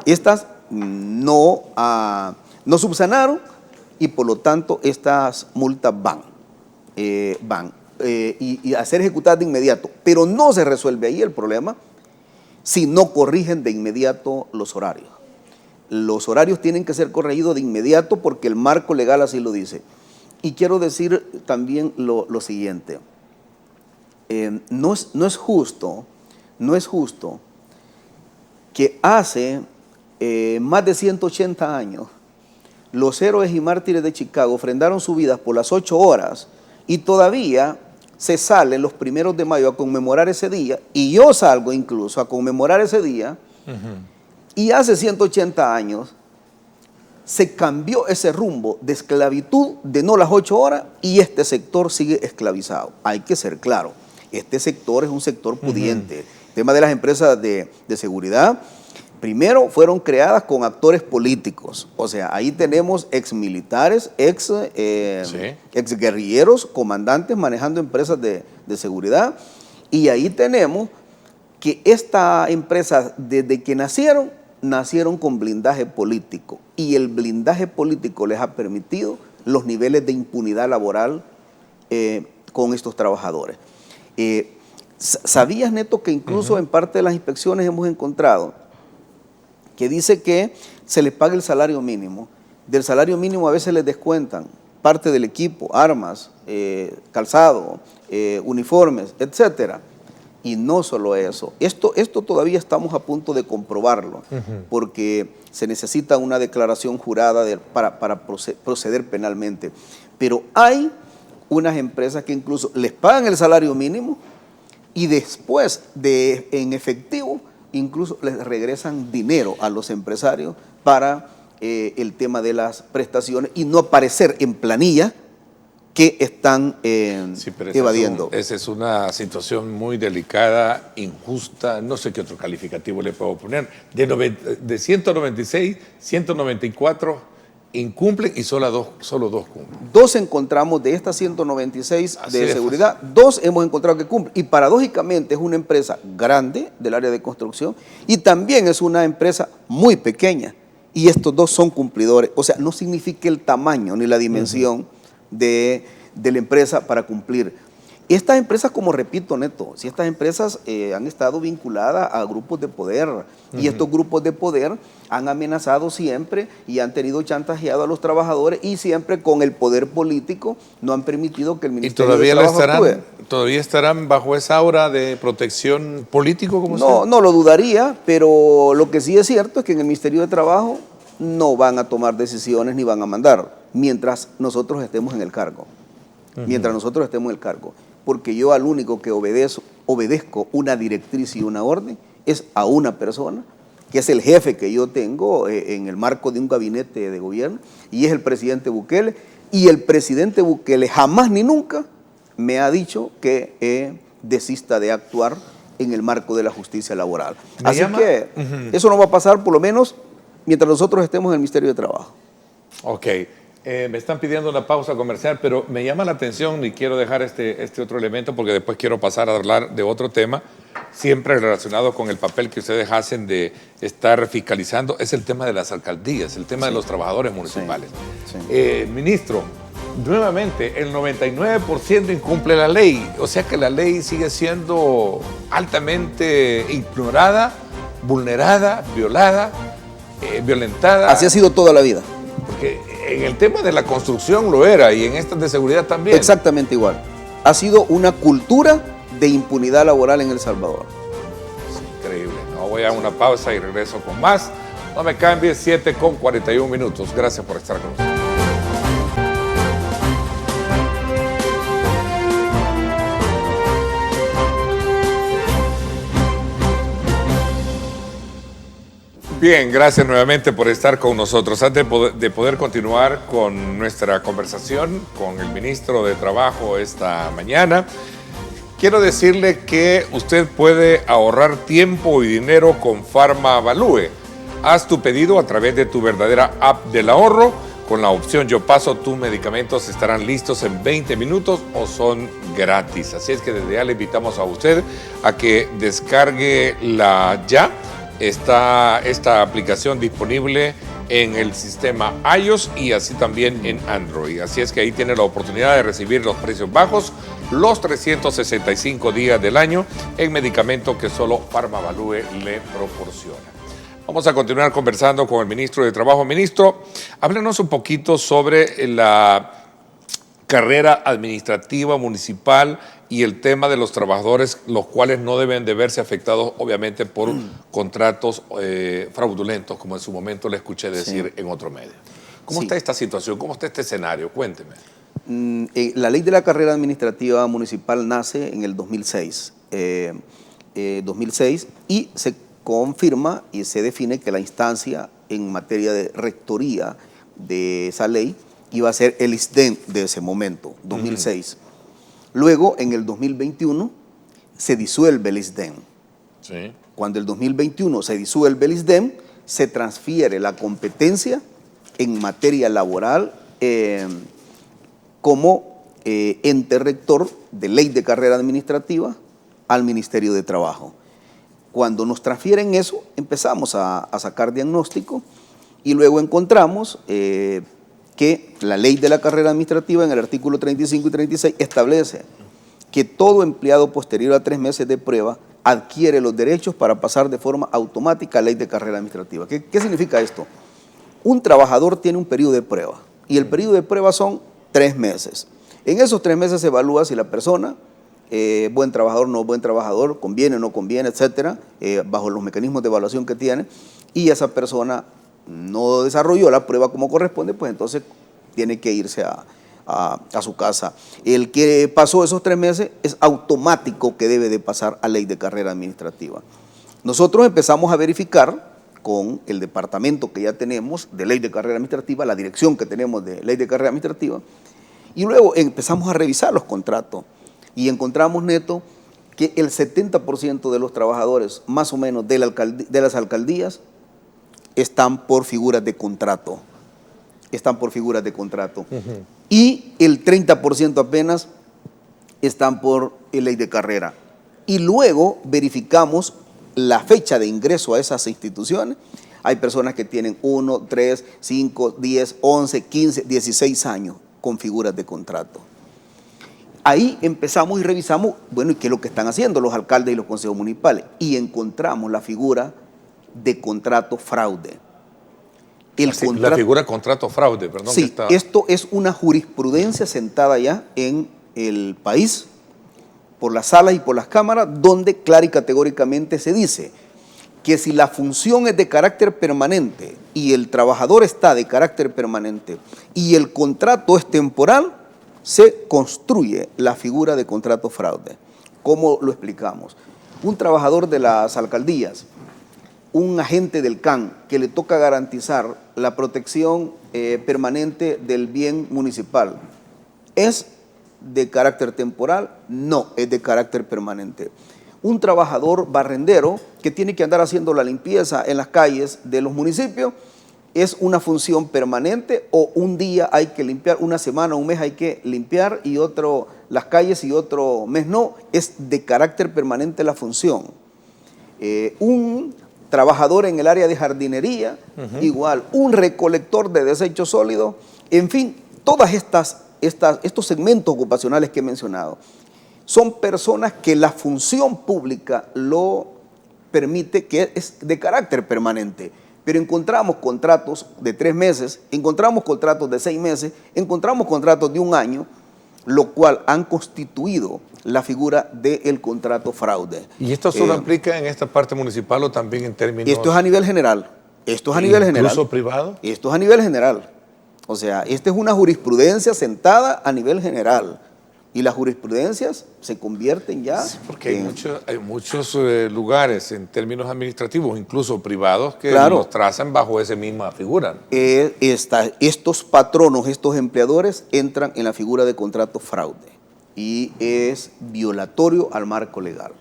Estas no subsanaron y por lo tanto estas multas van y a ser ejecutadas de inmediato. Pero no se resuelve ahí el problema si no corrigen de inmediato los horarios. Los horarios tienen que ser corregidos de inmediato porque el marco legal así lo dice. Y quiero decir también lo siguiente. No es justo que hace más de 180 años los héroes y mártires de Chicago ofrendaron sus vidas por las 8 horas y todavía se sale los 1 de mayo a conmemorar ese día, y yo salgo incluso a conmemorar ese día, y hace 180 años se cambió ese rumbo de esclavitud de no las 8 horas y este sector sigue esclavizado. Hay que ser claro, este sector es un sector pudiente. El tema de las empresas de seguridad, primero fueron creadas con actores políticos, o sea, ahí tenemos exmilitares, exguerrilleros, comandantes manejando empresas de seguridad, y ahí tenemos que esta empresa desde que nacieron con blindaje político, y el blindaje político les ha permitido los niveles de impunidad laboral con estos trabajadores. ¿Sabías, Neto, que incluso en parte de las inspecciones hemos encontrado que dice que se les paga el salario mínimo? Del salario mínimo a veces les descuentan parte del equipo, armas, calzado, uniformes, etcétera. Y no solo eso, esto todavía estamos a punto de comprobarlo, porque se necesita una declaración jurada para proceder penalmente. Pero hay unas empresas que incluso les pagan el salario mínimo y después en efectivo incluso les regresan dinero a los empresarios para el tema de las prestaciones y no aparecer en planilla que están evadiendo. Esa es una situación muy delicada, injusta, no sé qué otro calificativo le puedo poner. De 196, 194 incumplen y solo dos cumplen. 2 encontramos de estas 196 Así de seguridad, 2 hemos encontrado que cumplen. Y paradójicamente es una empresa grande del área de construcción y también es una empresa muy pequeña. Y estos 2 son cumplidores. O sea, no significa el tamaño ni la dimensión de la empresa para cumplir. Estas empresas, como repito, Neto, si estas empresas han estado vinculadas a grupos de poder y estos grupos de poder han amenazado siempre y han tenido chantajeado a los trabajadores y siempre con el poder político no han permitido que el Ministerio de Trabajo actúe. ¿Todavía estarán bajo esa aura de protección político? Como no lo dudaría, pero lo que sí es cierto es que en el Ministerio de Trabajo no van a tomar decisiones ni van a mandar mientras nosotros estemos en el cargo. Mientras nosotros estemos en el cargo. Porque yo al único que obedezco una directriz y una orden es a una persona, que es el jefe que yo tengo en el marco de un gabinete de gobierno, y es el presidente Bukele. Y el presidente Bukele jamás ni nunca me ha dicho que desista de actuar en el marco de la justicia laboral. Así que eso no va a pasar, por lo menos, mientras nosotros estemos en el Ministerio de Trabajo. Ok. Me están pidiendo una pausa comercial, pero me llama la atención y quiero dejar este otro elemento porque después quiero pasar a hablar de otro tema, siempre relacionado con el papel que ustedes hacen de estar fiscalizando, es el tema de las alcaldías, el tema de los trabajadores municipales. Ministro, nuevamente, el 99% incumple la ley, o sea que la ley sigue siendo altamente ignorada, vulnerada, violada, violentada. Así ha sido toda la vida. Porque en el tema de la construcción lo era y en estas de seguridad también. Exactamente igual. Ha sido una cultura de impunidad laboral en El Salvador. Es increíble. No, voy a una pausa y regreso con más. No me cambies, 7:41. Gracias por estar con nosotros. Bien, gracias nuevamente por estar con nosotros. Antes de poder continuar con nuestra conversación con el ministro de Trabajo esta mañana, quiero decirle que usted puede ahorrar tiempo y dinero con PharmaValue. Haz tu pedido a través de tu verdadera app del ahorro. Con la opción Yo Paso, tus medicamentos estarán listos en 20 minutos o son gratis. Así es que desde ya le invitamos a usted a que descargue esta aplicación disponible en el sistema iOS y así también en Android. Así es que ahí tiene la oportunidad de recibir los precios bajos los 365 días del año en medicamentos que solo PharmaValue le proporciona. Vamos a continuar conversando con el ministro de Trabajo. Ministro, háblenos un poquito sobre la carrera administrativa municipal y el tema de los trabajadores, los cuales no deben de verse afectados, obviamente, por contratos fraudulentos, como en su momento le escuché decir en otro medio. ¿Cómo está esta situación? ¿Cómo está este escenario? Cuénteme. La ley de la carrera administrativa municipal nace en el 2006, y se confirma y se define que la instancia en materia de rectoría de esa ley iba a ser el ISDEN de ese momento, 2006. Luego, en el 2021, se disuelve el ISDEN. Sí. Cuando el 2021 se disuelve el ISDEN, se transfiere la competencia en materia laboral como ente rector de ley de carrera administrativa al Ministerio de Trabajo. Cuando nos transfieren eso, empezamos a sacar diagnóstico y luego encontramos que la ley de la carrera administrativa en el artículo 35 y 36 establece que todo empleado posterior a 3 meses de prueba adquiere los derechos para pasar de forma automática a ley de carrera administrativa. ¿Qué significa esto? Un trabajador tiene un periodo de prueba y el periodo de prueba son 3 meses. En esos 3 meses se evalúa si la persona buen trabajador, no buen trabajador, conviene, no conviene, etcétera, bajo los mecanismos de evaluación que tiene, y esa persona no desarrolló la prueba como corresponde, pues entonces tiene que irse a su casa. El que pasó esos 3 meses es automático que debe de pasar a ley de carrera administrativa. Nosotros empezamos a verificar con el departamento que ya tenemos de ley de carrera administrativa, la dirección que tenemos de ley de carrera administrativa, y luego empezamos a revisar los contratos. Y encontramos neto que el 70% de los trabajadores, más o menos, de las alcaldías, están por figuras de contrato. Y el 30% apenas están por ley de carrera. Y luego verificamos la fecha de ingreso a esas instituciones. Hay personas que tienen 1, 3, 5, 10, 11, 15, 16 años con figuras de contrato. Ahí empezamos y revisamos, bueno, ¿y qué es lo que están haciendo los alcaldes y los consejos municipales? Y encontramos la figura de contrato fraude. La figura contrato fraude, perdón. Sí, esto es una jurisprudencia sentada ya en el país, por las salas y por las cámaras, donde clara y categóricamente se dice que si la función es de carácter permanente y el trabajador está de carácter permanente y el contrato es temporal, se construye la figura de contrato fraude. ¿Cómo lo explicamos? Un trabajador de las alcaldías, un agente del CAN que le toca garantizar la protección permanente del bien municipal, ¿es de carácter temporal? No, es de carácter permanente. Un trabajador barrendero que tiene que andar haciendo la limpieza en las calles de los municipios, ¿es una función permanente o un día hay que limpiar, una semana, un mes hay que limpiar y otro las calles y otro mes no? Es de carácter permanente la función. Un trabajador en el área de jardinería, igual, un recolector de desechos sólidos, en fin, todas estos segmentos ocupacionales que he mencionado, son personas que la función pública lo permite, que es de carácter permanente. Pero encontramos contratos de 3 meses, encontramos contratos de 6 meses, encontramos contratos de 1 año, lo cual han constituido la figura del contrato fraude. ¿Y esto solo aplica en esta parte municipal o también en términos...? Esto es a nivel general. Esto es a nivel general. ¿Incluso privado? Esto es a nivel general. O sea, esta es una jurisprudencia sentada a nivel general. Y las jurisprudencias se convierten ya... Sí, porque hay muchos lugares en términos administrativos, incluso privados, que claro, los trazan bajo esa misma figura. Estos patronos, estos empleadores, entran en la figura de contrato fraude. y es violatorio al marco legal.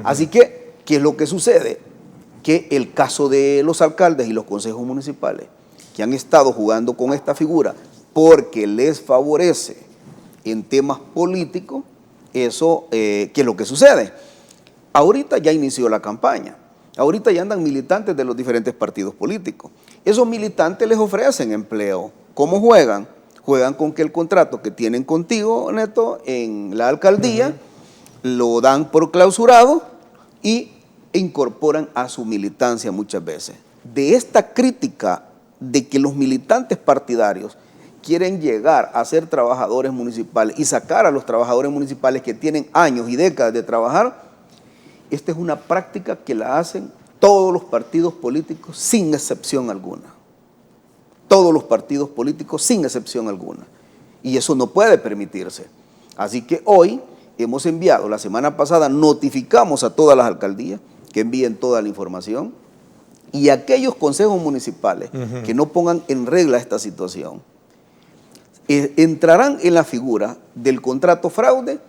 Así que, ¿qué es lo que sucede? Que el caso de los alcaldes y los consejos municipales que han estado jugando con esta figura porque les favorece en temas políticos, eso, ¿qué es lo que sucede? Ahorita ya inició la campaña, ahorita ya andan militantes de los diferentes partidos políticos. Esos militantes les ofrecen empleo. ¿Cómo juegan? Juegan con que el contrato que tienen contigo, Neto, en la alcaldía, lo dan por clausurado y incorporan a su militancia muchas veces. De esta crítica de que los militantes partidarios quieren llegar a ser trabajadores municipales y sacar a los trabajadores municipales que tienen años y décadas de trabajar, esta es una práctica que la hacen todos los partidos políticos sin excepción alguna. Todos los partidos políticos sin excepción alguna. Y eso no puede permitirse. Así que hoy hemos enviado, la semana pasada notificamos a todas las alcaldías que envíen toda la información y aquellos consejos municipales que no pongan en regla esta situación entrarán en la figura del contrato fraude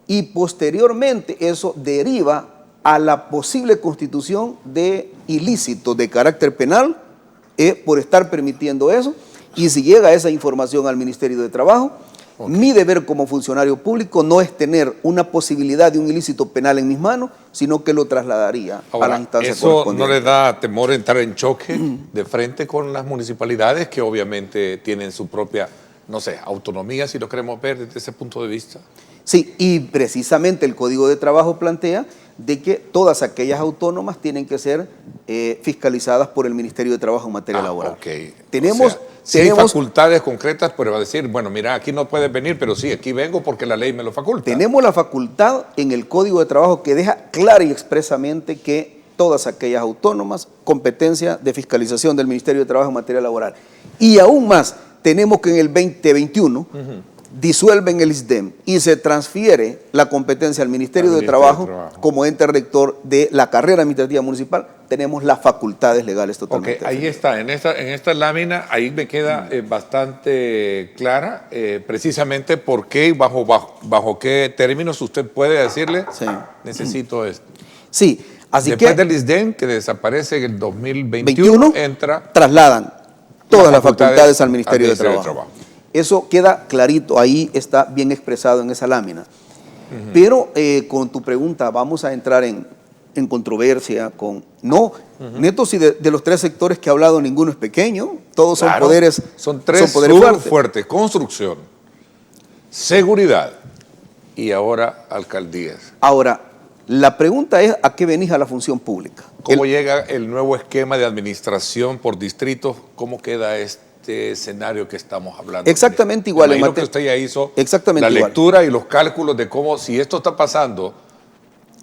y posteriormente eso deriva a la posible constitución de ilícito de carácter penal por estar permitiendo eso. Y si llega esa información al Ministerio de Trabajo, mi deber como funcionario público no es tener una posibilidad de un ilícito penal en mis manos, sino que lo trasladaría a las instancias correspondientes. ¿Eso no le da temor entrar en choque de frente con las municipalidades que obviamente tienen su propia, no sé, autonomía, si lo queremos ver desde ese punto de vista? Sí, y precisamente el Código de Trabajo plantea de que todas aquellas autónomas tienen que ser fiscalizadas por el Ministerio de Trabajo en materia laboral. Okay. Tenemos hay facultades concretas, pero va a decir, bueno, mira, aquí no puedes venir, pero sí, aquí vengo porque la ley me lo faculta. Tenemos la facultad en el Código de Trabajo que deja clara y expresamente que todas aquellas autónomas, competencia de fiscalización del Ministerio de Trabajo en materia laboral. Y aún más, tenemos que en el 2021 disuelven el ISDEM y se transfiere la competencia al Ministerio de Trabajo como ente rector de la carrera administrativa municipal. Tenemos las facultades legales totalmente. Ahí está, en esta lámina, ahí me queda bastante clara precisamente por qué y bajo qué términos usted puede decirle, necesito esto. Sí, así después que del ISDEM, que desaparece en el 2021, trasladan todas las facultades al Ministerio de Trabajo. Eso queda clarito, ahí está bien expresado en esa lámina. Pero con tu pregunta vamos a entrar en controversia con... No, Neto, si de los tres sectores que he hablado ninguno es pequeño, todos son poderes. Son tres poderes fuertes: construcción, seguridad y ahora alcaldías. Ahora, la pregunta es, ¿a qué venís a la función pública? ¿Cómo llega el nuevo esquema de administración por distritos? ¿Cómo queda este escenario que estamos hablando? Exactamente igual. Imagino que usted ya hizo la lectura y los cálculos de cómo, si esto está pasando,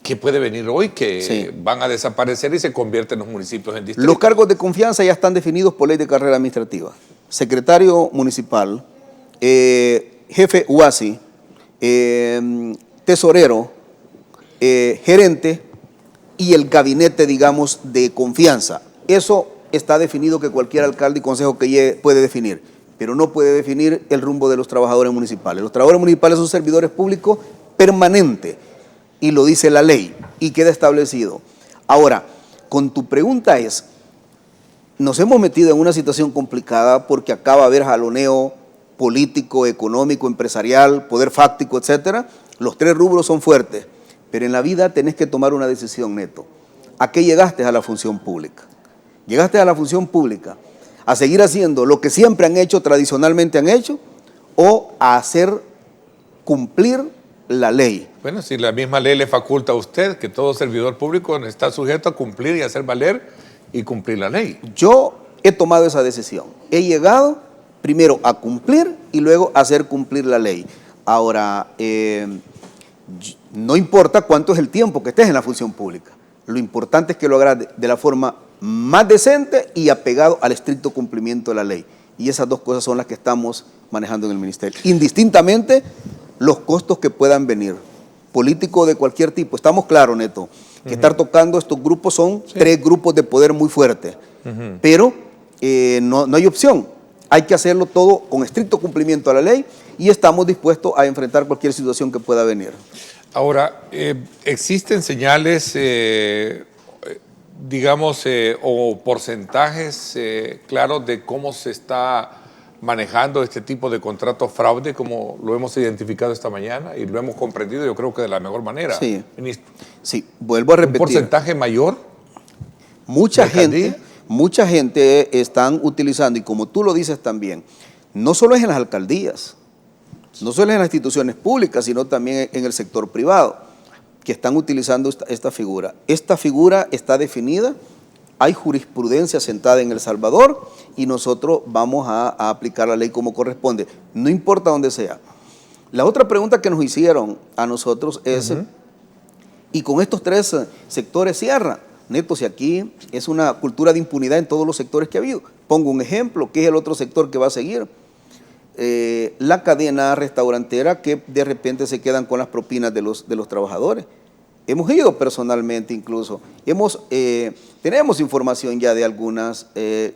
¿qué puede venir hoy? Que van a desaparecer y se convierten los municipios en distritos. Los cargos de confianza ya están definidos por ley de carrera administrativa. Secretario municipal, jefe UASI, tesorero, gerente y el gabinete, digamos, de confianza. Eso está definido que cualquier alcalde y consejo que llegue puede definir, pero no puede definir el rumbo de los trabajadores municipales. Los trabajadores municipales son servidores públicos permanentes y lo dice la ley y queda establecido. Ahora, con tu pregunta es, nos hemos metido en una situación complicada porque acaba de haber jaloneo político, económico, empresarial, poder fáctico, etcétera. Los tres rubros son fuertes, pero en la vida tenés que tomar una decisión, Neto. ¿A qué llegaste a la función pública? ¿Llegaste a la función pública a seguir haciendo lo que siempre han hecho, tradicionalmente han hecho, o a hacer cumplir la ley? Bueno, si la misma ley le faculta a usted que todo servidor público está sujeto a cumplir y hacer valer y cumplir la ley. Yo he tomado esa decisión. He llegado primero a cumplir y luego a hacer cumplir la ley. Ahora, no importa cuánto es el tiempo que estés en la función pública. Lo importante es que lo hagas de la forma más decente y apegado al estricto cumplimiento de la ley. Y esas dos cosas son las que estamos manejando en el ministerio. Indistintamente, los costos que puedan venir, político de cualquier tipo. Estamos claros, Neto, que estar tocando estos grupos son tres grupos de poder muy fuertes. Pero no hay opción. Hay que hacerlo todo con estricto cumplimiento a la ley y estamos dispuestos a enfrentar cualquier situación que pueda venir. Ahora, ¿existen señales, digamos, o porcentajes claros de cómo se está manejando este tipo de contratos fraude, como lo hemos identificado esta mañana y lo hemos comprendido, yo creo que de la mejor manera, Sí, ministro? sí, vuelvo a repetir. ¿Un porcentaje mayor? Mucha gente están utilizando, y como tú lo dices también, no solo es en las alcaldías, no solo es en las instituciones públicas, sino también en el sector privado, que están utilizando esta figura. Esta figura está definida, hay jurisprudencia sentada en El Salvador y nosotros vamos a aplicar la ley como corresponde, no importa dónde sea. La otra pregunta que nos hicieron a nosotros es, y con estos 3 sectores cierra, Neto, si aquí es una cultura de impunidad en todos los sectores que ha habido. Pongo un ejemplo, ¿qué es el otro sector que va a seguir? La cadena restaurantera que de repente se quedan con las propinas de los trabajadores. Hemos ido personalmente incluso, tenemos información ya de algunas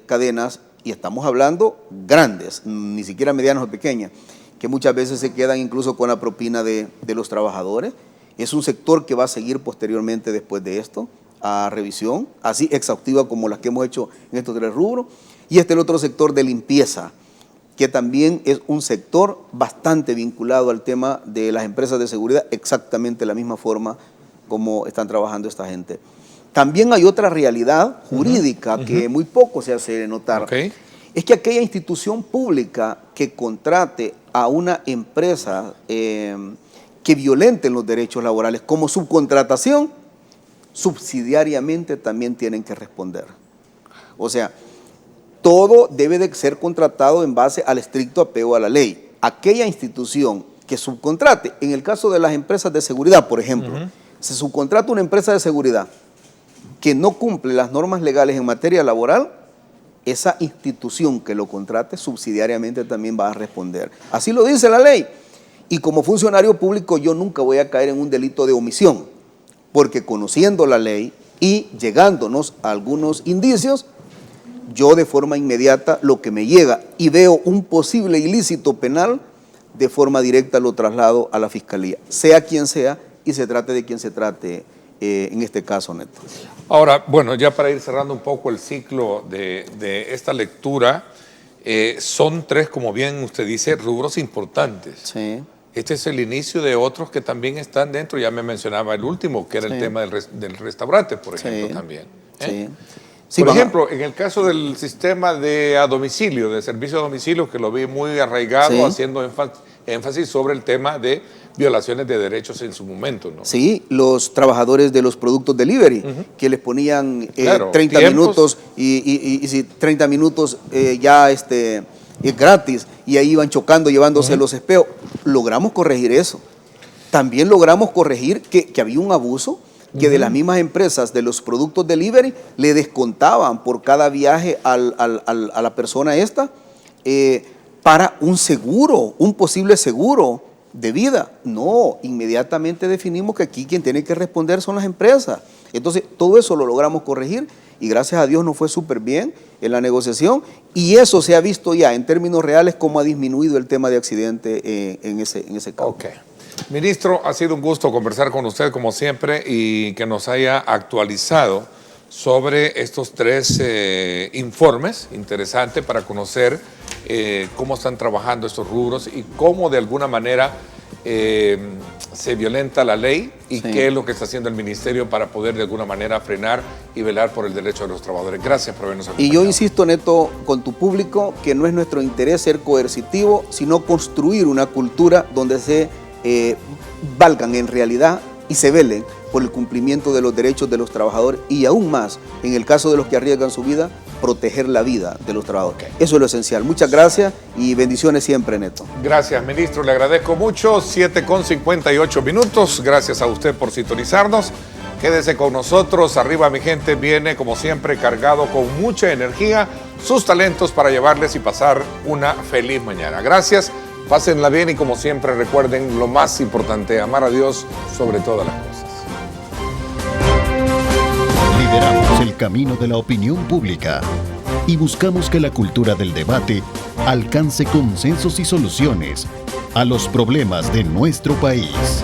cadenas y estamos hablando grandes, ni siquiera medianas o pequeñas, que muchas veces se quedan incluso con la propina de los trabajadores. Es un sector que va a seguir posteriormente después de esto a revisión, así exhaustiva como las que hemos hecho en estos 3 rubros. Y el otro sector de limpieza, que también es un sector bastante vinculado al tema de las empresas de seguridad, exactamente de la misma forma como están trabajando esta gente. También hay otra realidad jurídica que muy poco se hace notar. Es que aquella institución pública que contrate a una empresa que violente los derechos laborales como subcontratación, subsidiariamente también tienen que responder. O sea, todo debe de ser contratado en base al estricto apego a la ley. Aquella institución que subcontrate, en el caso de las empresas de seguridad, por ejemplo, se subcontrata una empresa de seguridad que no cumple las normas legales en materia laboral, esa institución que lo contrate subsidiariamente también va a responder. Así lo dice la ley. Y como funcionario público yo nunca voy a caer en un delito de omisión, porque conociendo la ley y llegándonos a algunos indicios, yo de forma inmediata lo que me llega y veo un posible ilícito penal, de forma directa lo traslado a la Fiscalía, sea quien sea y se trate de quien se trate en este caso, Neto. Ahora, bueno, ya para ir cerrando un poco el ciclo de esta lectura, son 3, como bien usted dice, rubros importantes. Sí. Este es el inicio de otros que también están dentro, ya me mencionaba el último, que era el tema del restaurante, por ejemplo, también. Sí, por ejemplo, en el caso del sistema de a domicilio, de servicio a domicilio, que lo vi muy arraigado, haciendo énfasis sobre el tema de violaciones de derechos en su momento, ¿no? Sí, los trabajadores de los productos delivery, que les ponían 30 minutos y si 30 minutos ya gratis, y ahí iban chocando, llevándose los espeos. Logramos corregir eso. También logramos corregir que había un abuso, que de las mismas empresas de los productos delivery le descontaban por cada viaje a la persona para un seguro, un posible seguro de vida. No, inmediatamente definimos que aquí quien tiene que responder son las empresas. Entonces, todo eso lo logramos corregir y gracias a Dios nos fue súper bien en la negociación y eso se ha visto ya en términos reales cómo ha disminuido el tema de accidente en ese caso. Okay. Ministro, ha sido un gusto conversar con usted como siempre y que nos haya actualizado sobre estos 3 informes interesantes para conocer cómo están trabajando estos rubros y cómo de alguna manera se violenta la ley y qué es lo que está haciendo el ministerio para poder de alguna manera frenar y velar por el derecho de los trabajadores. Gracias por habernos acompañado. Y yo insisto, Neto, con tu público, que no es nuestro interés ser coercitivo, sino construir una cultura donde se valgan en realidad y se velen por el cumplimiento de los derechos de los trabajadores y aún más, en el caso de los que arriesgan su vida, proteger la vida de los trabajadores. Eso es lo esencial. Muchas gracias y bendiciones siempre, Neto. Gracias, ministro. Le agradezco mucho. 7:58. Gracias a usted por sintonizarnos. Quédese con nosotros. Arriba, mi gente, viene como siempre cargado con mucha energía, sus talentos para llevarles y pasar una feliz mañana. Gracias. Pásenla bien y como siempre recuerden lo más importante, amar a Dios sobre todas las cosas. Lideramos el camino de la opinión pública y buscamos que la cultura del debate alcance consensos y soluciones a los problemas de nuestro país.